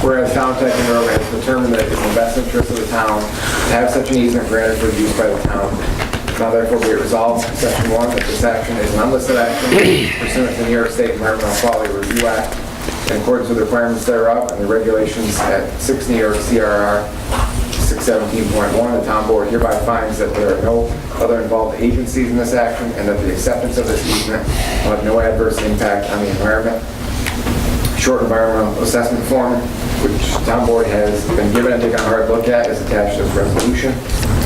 Whereas Town of Ticonderoga has determined that it's in the best interest of the town to have such an easement granted for use by the town. Now therefore be it resolved, Section 1, that this action is an unlisted action pursuant to the New York State Environmental Quality Review Act in accordance with the requirements thereof and the regulations at 6 New York CRR 617.1. The town board hereby finds that there are no other involved agencies in this action and that the acceptance of this easement will have no adverse impact on the environment. Short environmental assessment form, which the town board has been given and taken a hard look at, is attached to this resolution.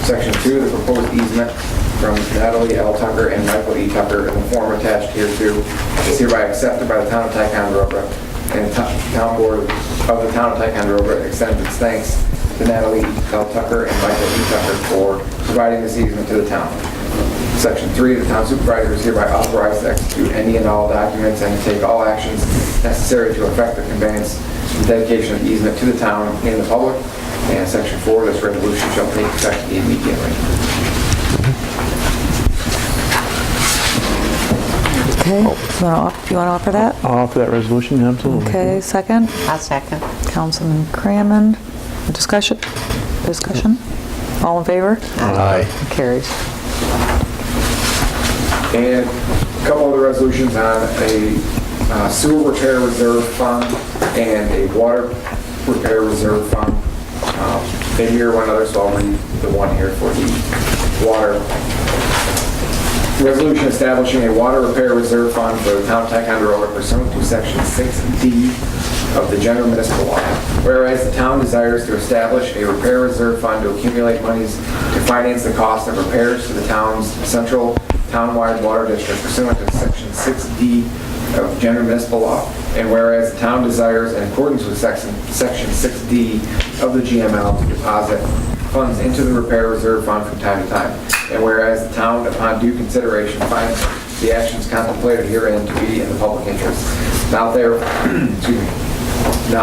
Section 2, the proposed easement from Natalie L. Tucker and Michael E. Tucker in the form attached hereto is hereby accepted by the town of Ticonderoga, and the town board of the town of Ticonderoga extends its thanks to Natalie L. Tucker and Michael E. Tucker for providing this easement to the town. Section 3, the town supervisor is hereby authorized to execute any and all documents and to take all actions necessary to effect the conveyance and dedication of the easement to the town and the public. And Section 4, this resolution shall take effect immediately. Okay, you want to offer that? I'll offer that resolution, absolutely. Okay, second. I'll second. Councilman Crammond. Discussion? All in favor? Aye. Carries. And a couple other resolutions on a sewer repair reserve fund and a water repair reserve fund. They mirror one another, so I'll read the one here for the water. Resolution establishing a water repair reserve fund for the town of Ticonderoga pursuant to Section 6D of the General Municipal Law. Whereas the town desires to establish a repair reserve fund to accumulate monies to finance the cost of repairs to the town's central townwide water district pursuant to Section 6D of General Municipal Law. And whereas the town desires, in accordance with Section 6D of the GML, to deposit funds into the repair reserve fund from time to time. And whereas the town, upon due consideration, finds the actions contemplated herein to be in the public interest. Now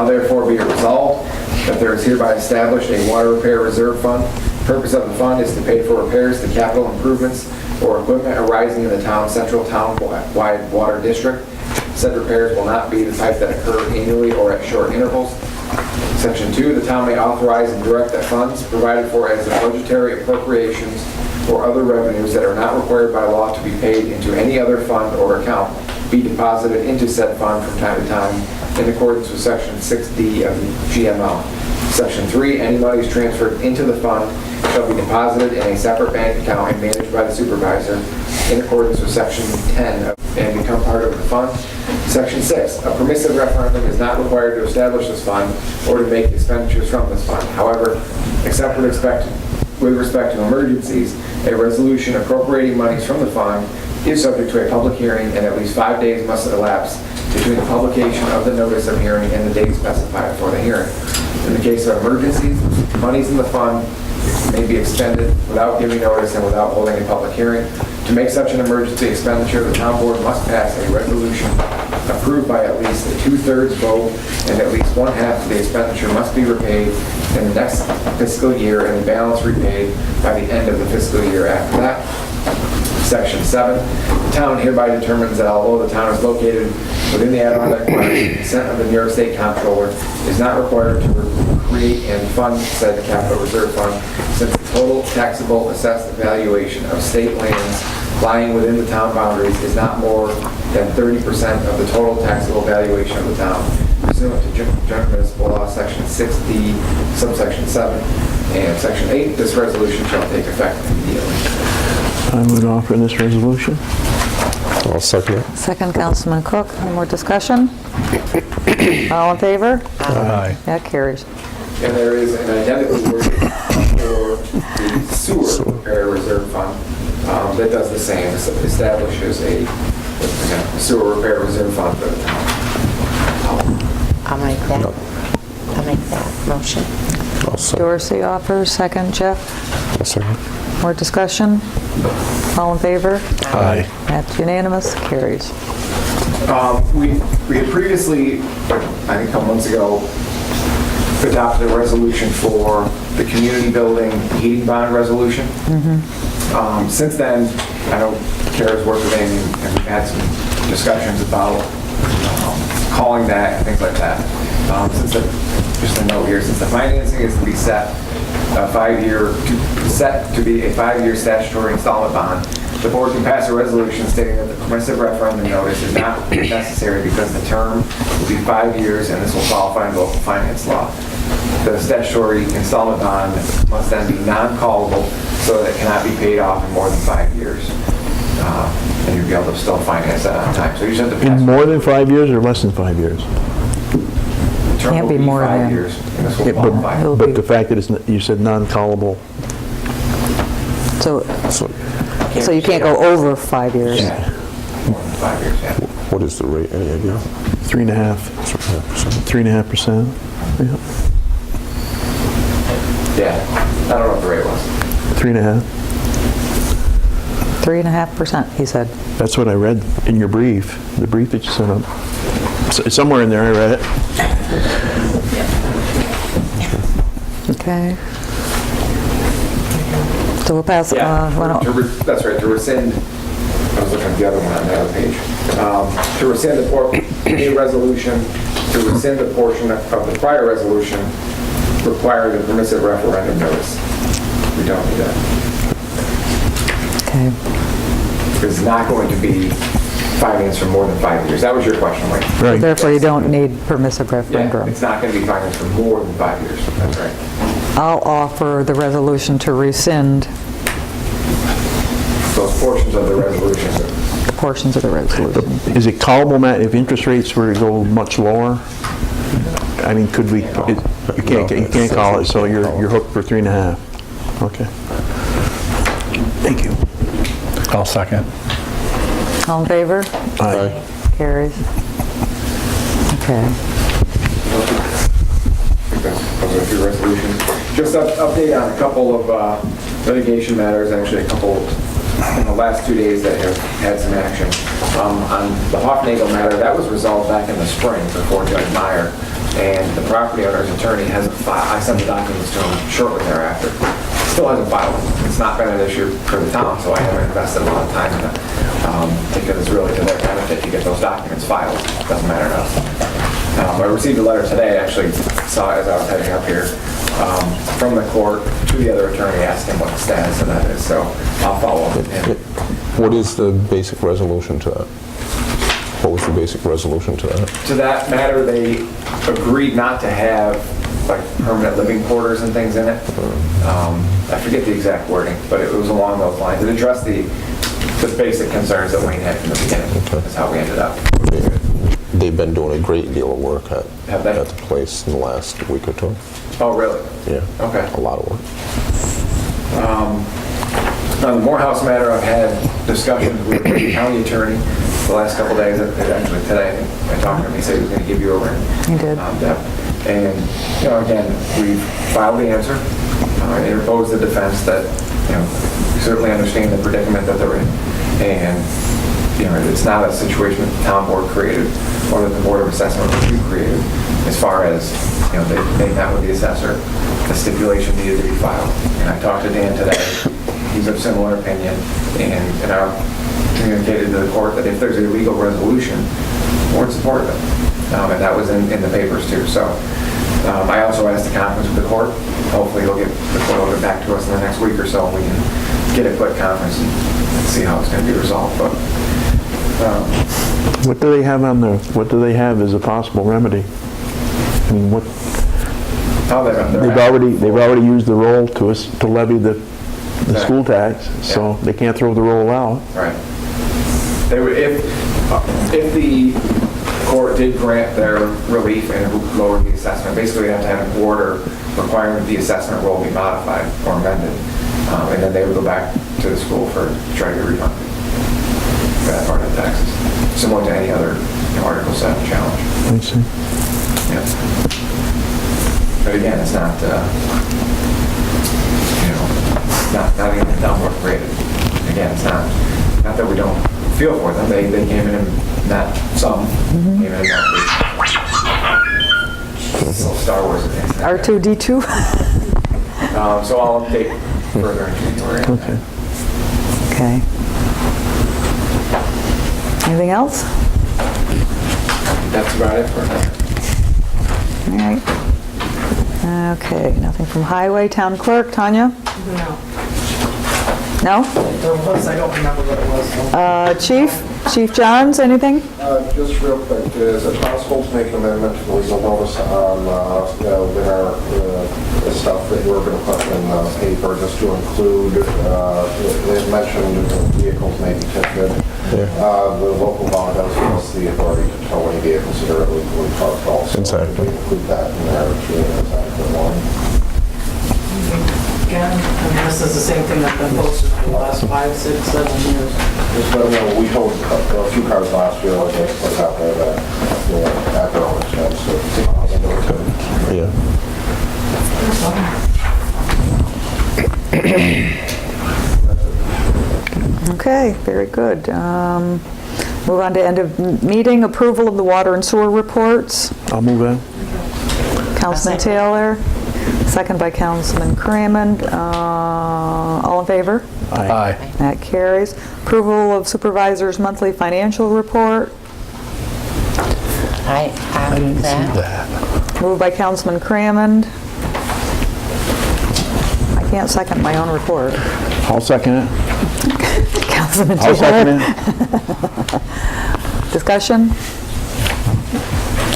therefore be it resolved that there is hereby established a water repair reserve fund. The purpose of the fund is to pay for repairs to capital improvements or equipment arising in the town's central town-wide water district. Said repairs will not be the type that occur annually or at short intervals. Section 2, the town may authorize and direct that funds provided for as budgetary appropriations or other revenues that are not required by law to be paid into any other fund or account be deposited into said fund from time to time in accordance with Section 6D of the GML. Section 3, any monies transferred into the fund shall be deposited in a separate bank account and managed by the supervisor in accordance with Section 10 and become part of the fund. Section 6, a permissive referendum is not required to establish this fund or to make expenditures from this fund. However, except with respect to emergencies, a resolution appropriating monies from the fund is subject to a public hearing, and at least 5 days must elapse between the publication of the notice of hearing and the date specified for the hearing. In the case of emergencies, monies in the fund may be expended without giving notice and without holding a public hearing. To make such an emergency expenditure, the town board must pass a resolution approved by at least a 2/3 vote, and at least 1/2 of the expenditure must be repaid in the next fiscal year, and the balance repaid by the end of the fiscal year after that. Section 7, the town hereby determines that although the town is located within the Adirondack Park, the consent of the New York State Comptroller is not required to create and fund said capital reserve fund, since the total taxable assessed valuation of state lands lying within the town boundaries is not more than 30% of the total taxable valuation of the town, pursuant to General Municipal Law, Section 6D, subsection 7, and Section 8. This resolution shall take effect immediately. I would offer this resolution. I'll second it. Second, Councilman Cook. Any more discussion? All in favor? Aye. That carries. And there is an identical word for the sewer repair reserve fund that does the same, establishes a sewer repair reserve fund for the town. I'll make that motion. I'll second. Dorsey offers, second, Jeff. I'll second. More discussion? All in favor? Aye. That's unanimous, carries. We had previously, I think a couple months ago, adopted a resolution for the community building heating bond resolution. Since then, I know Kara's worked with Amy, and we've had some discussions about calling that and things like that. Just a note here, since the financing is to be set to be a 5-year statutory installment bond, the board can pass a resolution stating that the permissive referendum notice is not necessary because the term will be 5 years and this will qualify in local finance law. The statutory installment bond must then be non-callable so that it cannot be paid off in more than 5 years. And you'll be able to still finance that on time. So you just have to pass. In more than 5 years or less than 5 years? The term Can't will be more 5 than- years and this will Yeah, qualify. but the fact that it's, you said non-callable, So you can't go over 5 years. Yeah. More than 5 years, yeah. What is the rate? Any idea? 3.5%. 3.5%. Yeah, Yeah. I don't know what the rate was. 3.5. 3.5%, he said. That's what I read in your brief, the brief that you sent up. It's somewhere in there, I read it. Okay. So we'll pass, Yeah, that's right, to rescind, I was looking at the other one on the other page. To rescind a resolution, to rescind a portion of the prior resolution requiring a permissive referendum notice. We don't need that. okay. It's not going to be financed for more than 5 years. That was your question, right? Right. Therefore, you don't need permissive Yeah, referendum. it's not going to be financed for more than 5 years. That's right. I'll offer the resolution to rescind Those portions of the resolution. portions of the resolution. Is it callable, Matt, if interest rates were to go much lower? I mean, could we, you can't call it, so you're hooked for 3.5. Okay. Thank you. I'll second. All in favor? Aye. Carries. Okay. Those are a few resolutions. Just update on a couple of litigation matters, actually a couple in the last 2 days that have had some action. On the Hoffnagel matter, that was resolved back in the spring before Judge Meyer, and the property owner's attorney hasn't filed. I sent the documents to him shortly thereafter. Still hasn't filed. It's not been an issue for the town, so I haven't invested a lot of time in it. Because it's really to their benefit to get those documents filed. Doesn't matter to us. I received a letter today, actually saw it as I was heading up here, from the court to the other attorney asking what the status of that is, so I'll follow up with him. What is the basic resolution to that? What was the basic resolution to that? To that matter, they agreed not to have like permanent living quarters and things in it. I forget the exact wording, but it was along those lines. It addressed the basic concerns that Wayne had from the beginning. That's how we ended up. They've been doing a great deal of work at Have they? the place in the last week or two. Oh, really? Yeah. Okay. A lot of work. On the Morehouse matter, I've had discussions with the county attorney the last couple of days. Actually today, I talked to him. He said he was going to give you a ring. He did. Deb. And, again, we filed the answer, interposed the defense that, we certainly understand the predicament that they're in. And, it's not a situation that the town board created or that the Board of Assessment Review created. As far as, they met with the assessor, the stipulation needed to be filed. And I talked to Dan today, he's of similar opinion, and I communicated to the court that if there's a legal resolution, the board supported it. And that was in the papers too. So I also asked the conference with the court. Hopefully the court will get back to us in the next week or so, and we can get a quick conference and see how it's going to be resolved. But What do they have as a possible remedy? I mean, what, they've already used the roll to levy the school tax, so they can't throw the roll out. Right. They would, if the court did grant their relief and lowered the assessment, basically they have to have an order requiring that the assessment roll be modified or amended, and then they would go back to the school to try to get refunded for that part of the taxes, similar to any other Article 7 challenge. I see. Yeah. But again, it's not, not even the town board created. Again, it's not that we don't feel for them. They came in and met some, came in and met little Star Wars and things like that. R2-D2? So I'll update further in January. Okay. Anything else? That's about it for now. All right. Okay, nothing from Highway, Town Clerk, Tanya? No. No? There was, I don't remember what it was. Chief Johns, anything? Just real quick, is it possible to make an amendment to the legal notice on winter stuff that we're going to put in the paper, just to include, it mentioned vehicles may be ticketed. The local law does give us the authority to tow any vehicles that are illegally parked also. Exactly. We include that in there too, as adequate warning. Again, this is the same thing that's been posted for the last 5, 6, 7 years. Just let them know, we told a few cars last year, like they put out there that, at their own expense, so it's possible to. Yeah. Okay, very good. Move on to end of meeting, approval of the water and sewer reports. I'll move that. Councilman Taylor, second by Councilman Crammond. All in favor? Aye. That carries. Approval of supervisor's monthly financial report. I move that. Moved by Councilman Crammond. I can't second my own report. I'll second it. Councilman Taylor. I'll second it. Discussion?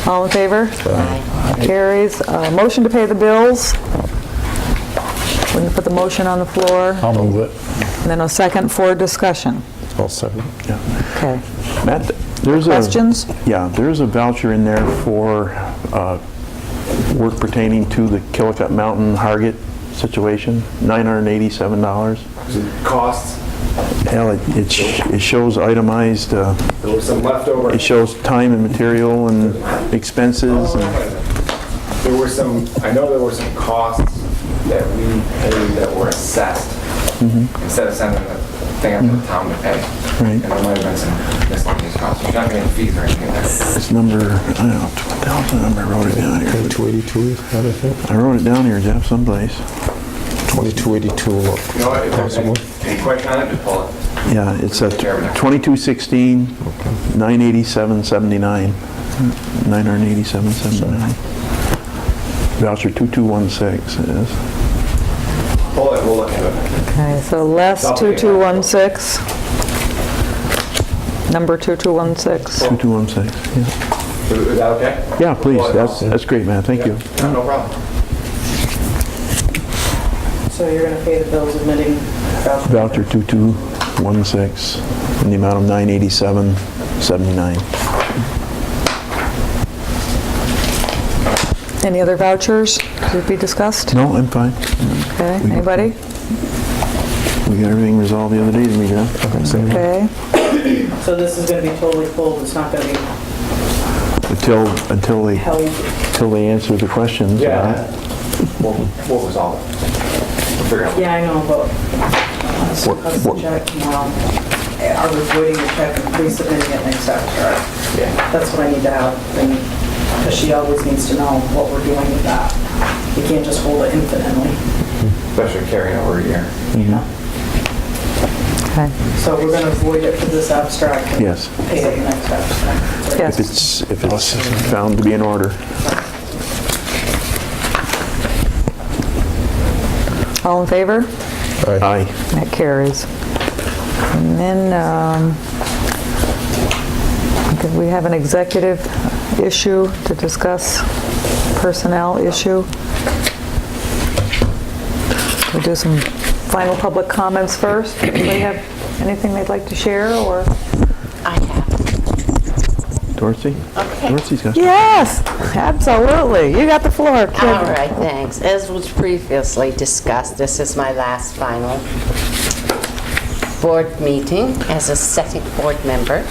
All in favor? Aye. Carries. Motion to pay the bills. We're going to put the motion on the floor. I'll move it. And then a second for discussion. I'll second. Yeah. Okay. Matt, there's Questions? there's a voucher in there for work pertaining to the Killicut Mountain Hargit situation, $987. Is it costs? Hell, it shows itemized, There was some leftover. it shows time and material and expenses. And There were some, I know there were some costs that we paid that were assessed instead of sending the thing up to the town to pay. Right. And there might have been some miscellaneous costs. You're not getting fees or anything like that. This number, I don't know, what the hell's the number? I wrote it down here. 2282, I think. I wrote it down here, Jeff, someplace. 2282. You know what, if there's any question on it, just pull it. Yeah, it's at 2216, 987.79. 987.79. Voucher 2216 it is. Pull it, we'll look into it. Okay, so less 2216. Number 2216. 2216, yeah. Is that okay? Yeah, please, that's great, man, thank you. No problem. So you're going to pay the bills admitting Voucher 2216 in the amount of $987.79. Any other vouchers to be discussed? No, I'm fine. Okay, anybody? We got everything resolved the other day, didn't we, Jeff? Okay. So this is going to be totally pulled, it's not going to be Until they answer the questions. Yeah. We'll resolve it. We'll figure it out. Yeah, I know, but that's What- check tomorrow. are we voiding the check and resubmitting it next abstract? That's what I need to have, because she always needs to know what we're doing with that. You can't just hold it infinitely. Especially carrying over a year. Okay. So we're going to void it for this abstract. And Yes. pay it the next abstract. Yes. If it's found to be in order. All in favor? Aye. That carries. And then, okay, we have an executive issue to discuss, personnel issue. We'll do some final public comments first. Anybody have anything they'd like to share, or? I have. Dorothy? Okay. Dorothy's got Yes, absolutely. You got the floor. Kid. All right, thanks. As was previously discussed, this is my last final board meeting as a second board member.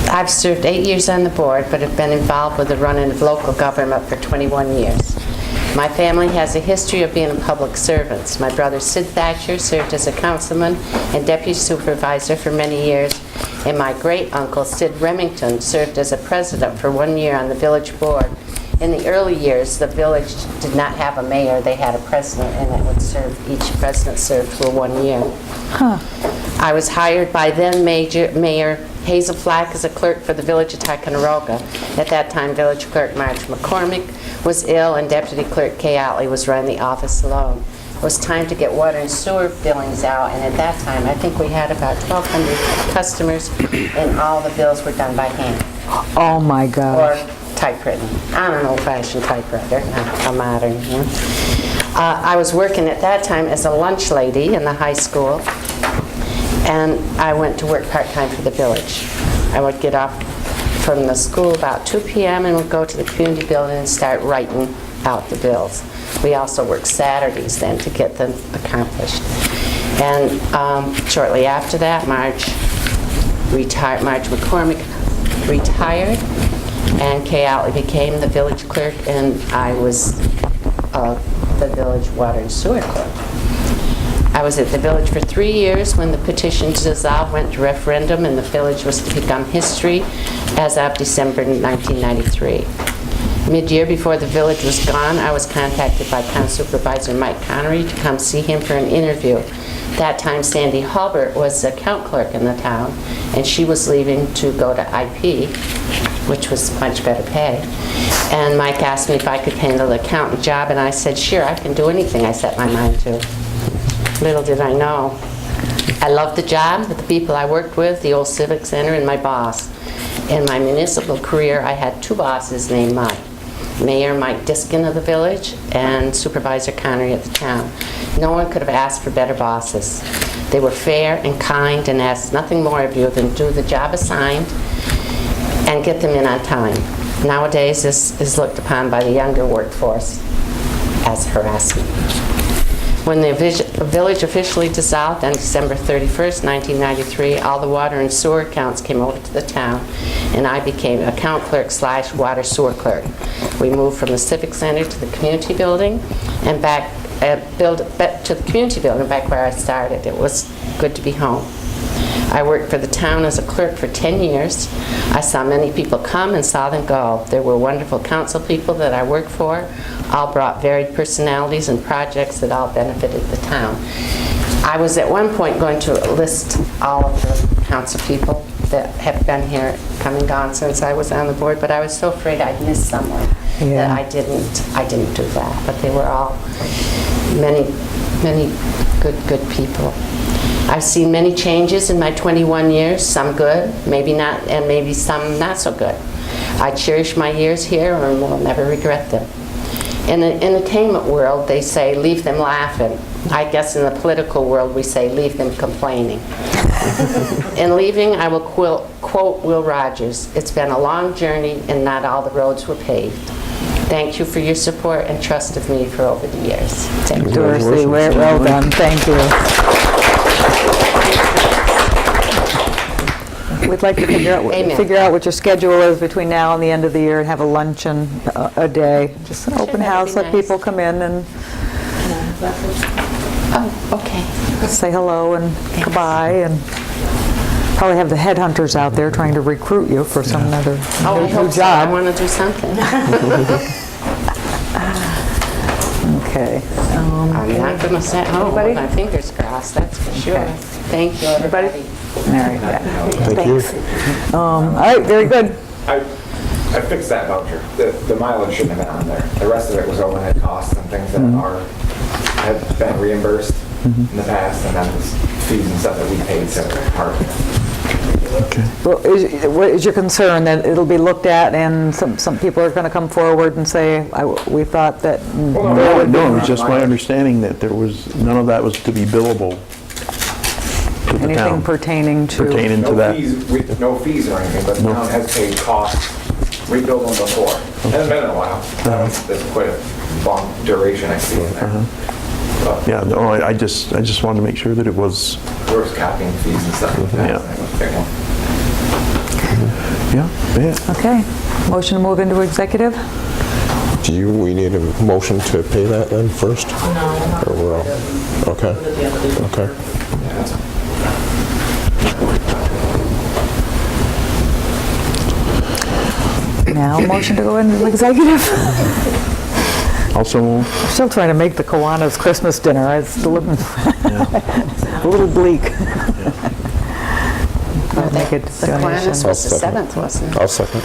I've served 8 years on the board, but have been involved with the running of local government for 21 years. My family has a history of being public servants. My brother Sid Thatcher served as a councilman and deputy supervisor for many years, and my great-uncle Sid Remington served as a president for 1 year on the village board. In the early years, the village did not have a mayor. They had a president, and it would serve, each president served for 1 year. I was hired by then Mayor Hazel Flack as a clerk for the village of Ticonderoga. At that time, village clerk Marge McCormick was ill, and deputy clerk Kay Otley was running the office alone. It was time to get water and sewer billings out, and at that time, I think we had about 1,200 customers, and all the bills were done by hand. Oh, my God. Or typewritten. I'm an old-fashioned typewriter, not a modern one. I was working at that time as a lunch lady in the high school, and I went to work part-time for the village. I would get off from the school about 2 p.m. and would go to the community building and start writing out the bills. We also worked Saturdays then to get them accomplished. And shortly after that, Marge McCormick retired, and Kay Otley became the village clerk, and I was the village water and sewer clerk. I was at the village for 3 years when the petition to dissolve went to referendum, and the village was to become history as of December 1993. Mid-year, before the village was gone, I was contacted by Town Supervisor Mike Connery to come see him for an interview. That time, Sandy Halbert was the account clerk in the town, and she was leaving to go to IP, which was much better pay. And Mike asked me if I could handle the accountant job, and I said, sure, I can do anything I set my mind to. Little did I know. I loved the job, the people I worked with, the old Civic Center, and my boss. In my municipal career, I had 2 bosses named Mike. Mayor Mike Diskin of the village and Supervisor Connery at the town. No one could have asked for better bosses. They were fair and kind and asked nothing more of you than do the job assigned and get them in on time. Nowadays, this is looked upon by the younger workforce as harassment. When the village officially dissolved on December 31st, 1993, all the water and sewer accounts came over to the town, and I became account clerk / water sewer clerk. We moved from the Civic Center to the community building and back to the community building back where I started. It was good to be home. I worked for the town as a clerk for 10 years. I saw many people come and saw them go. There were wonderful council people that I worked for. All brought varied personalities and projects that all benefited the town. I was at one point going to list all of the council people that have been here, come and gone since I was on the board, but I was so afraid I'd miss someone that I didn't do that. But they were all many good people. I've seen many changes in my 21 years, some good, maybe not, and maybe some not so good. I cherish my years here and will never regret them. In the entertainment world, they say, leave them laughing. I guess in the political world, we say, leave them complaining. In leaving, I will quote Will Rogers, "It's been a long journey and not all the roads were paved." Thank you for your support and trust of me for over the years. Thank you. Dorothy, well done. Thank you. We'd like to figure out what your schedule is between now and the end of the year and have a luncheon a day. Just an open house, let people come in and... Oh, okay. say hello and goodbye, and probably have the headhunters out there trying to recruit you for some other Oh, I new hope so. I job. want to do something. Okay. I'm not going to sit home Anybody? with my fingers crossed, that's for sure. Okay. Thank you, everybody. All right, yeah. Thank you. Thanks. All right, very good. I fixed that voucher. The mileage shouldn't have been on there. The rest of it was overhead costs and things that have been reimbursed in the past, and then just fees and stuff that we paid, so parking. Well, what is your concern, that it'll be looked at and some people are going to come forward and say, we thought that... No, it was just my understanding that there was, none of that was to be billable to the Anything town. pertaining to... Pertaining to that. No fees or anything, but the town has paid costs, rebuild them before. It hasn't been in a while. There's quite a long duration I see in there. But Yeah, no, I just wanted to make sure that it was, there was capping fees and stuff like that. Yeah. That was a big one. yeah. Okay, motion to move into executive? We need a motion to pay that then first? No. Or we're all, okay. Okay. Now, motion to go into executive? Also, I'm still trying to make the Kiwanis Christmas dinner. It's a little bleak. I'll make a The donation. Kiwanis was the 7th, wasn't it? I'll second.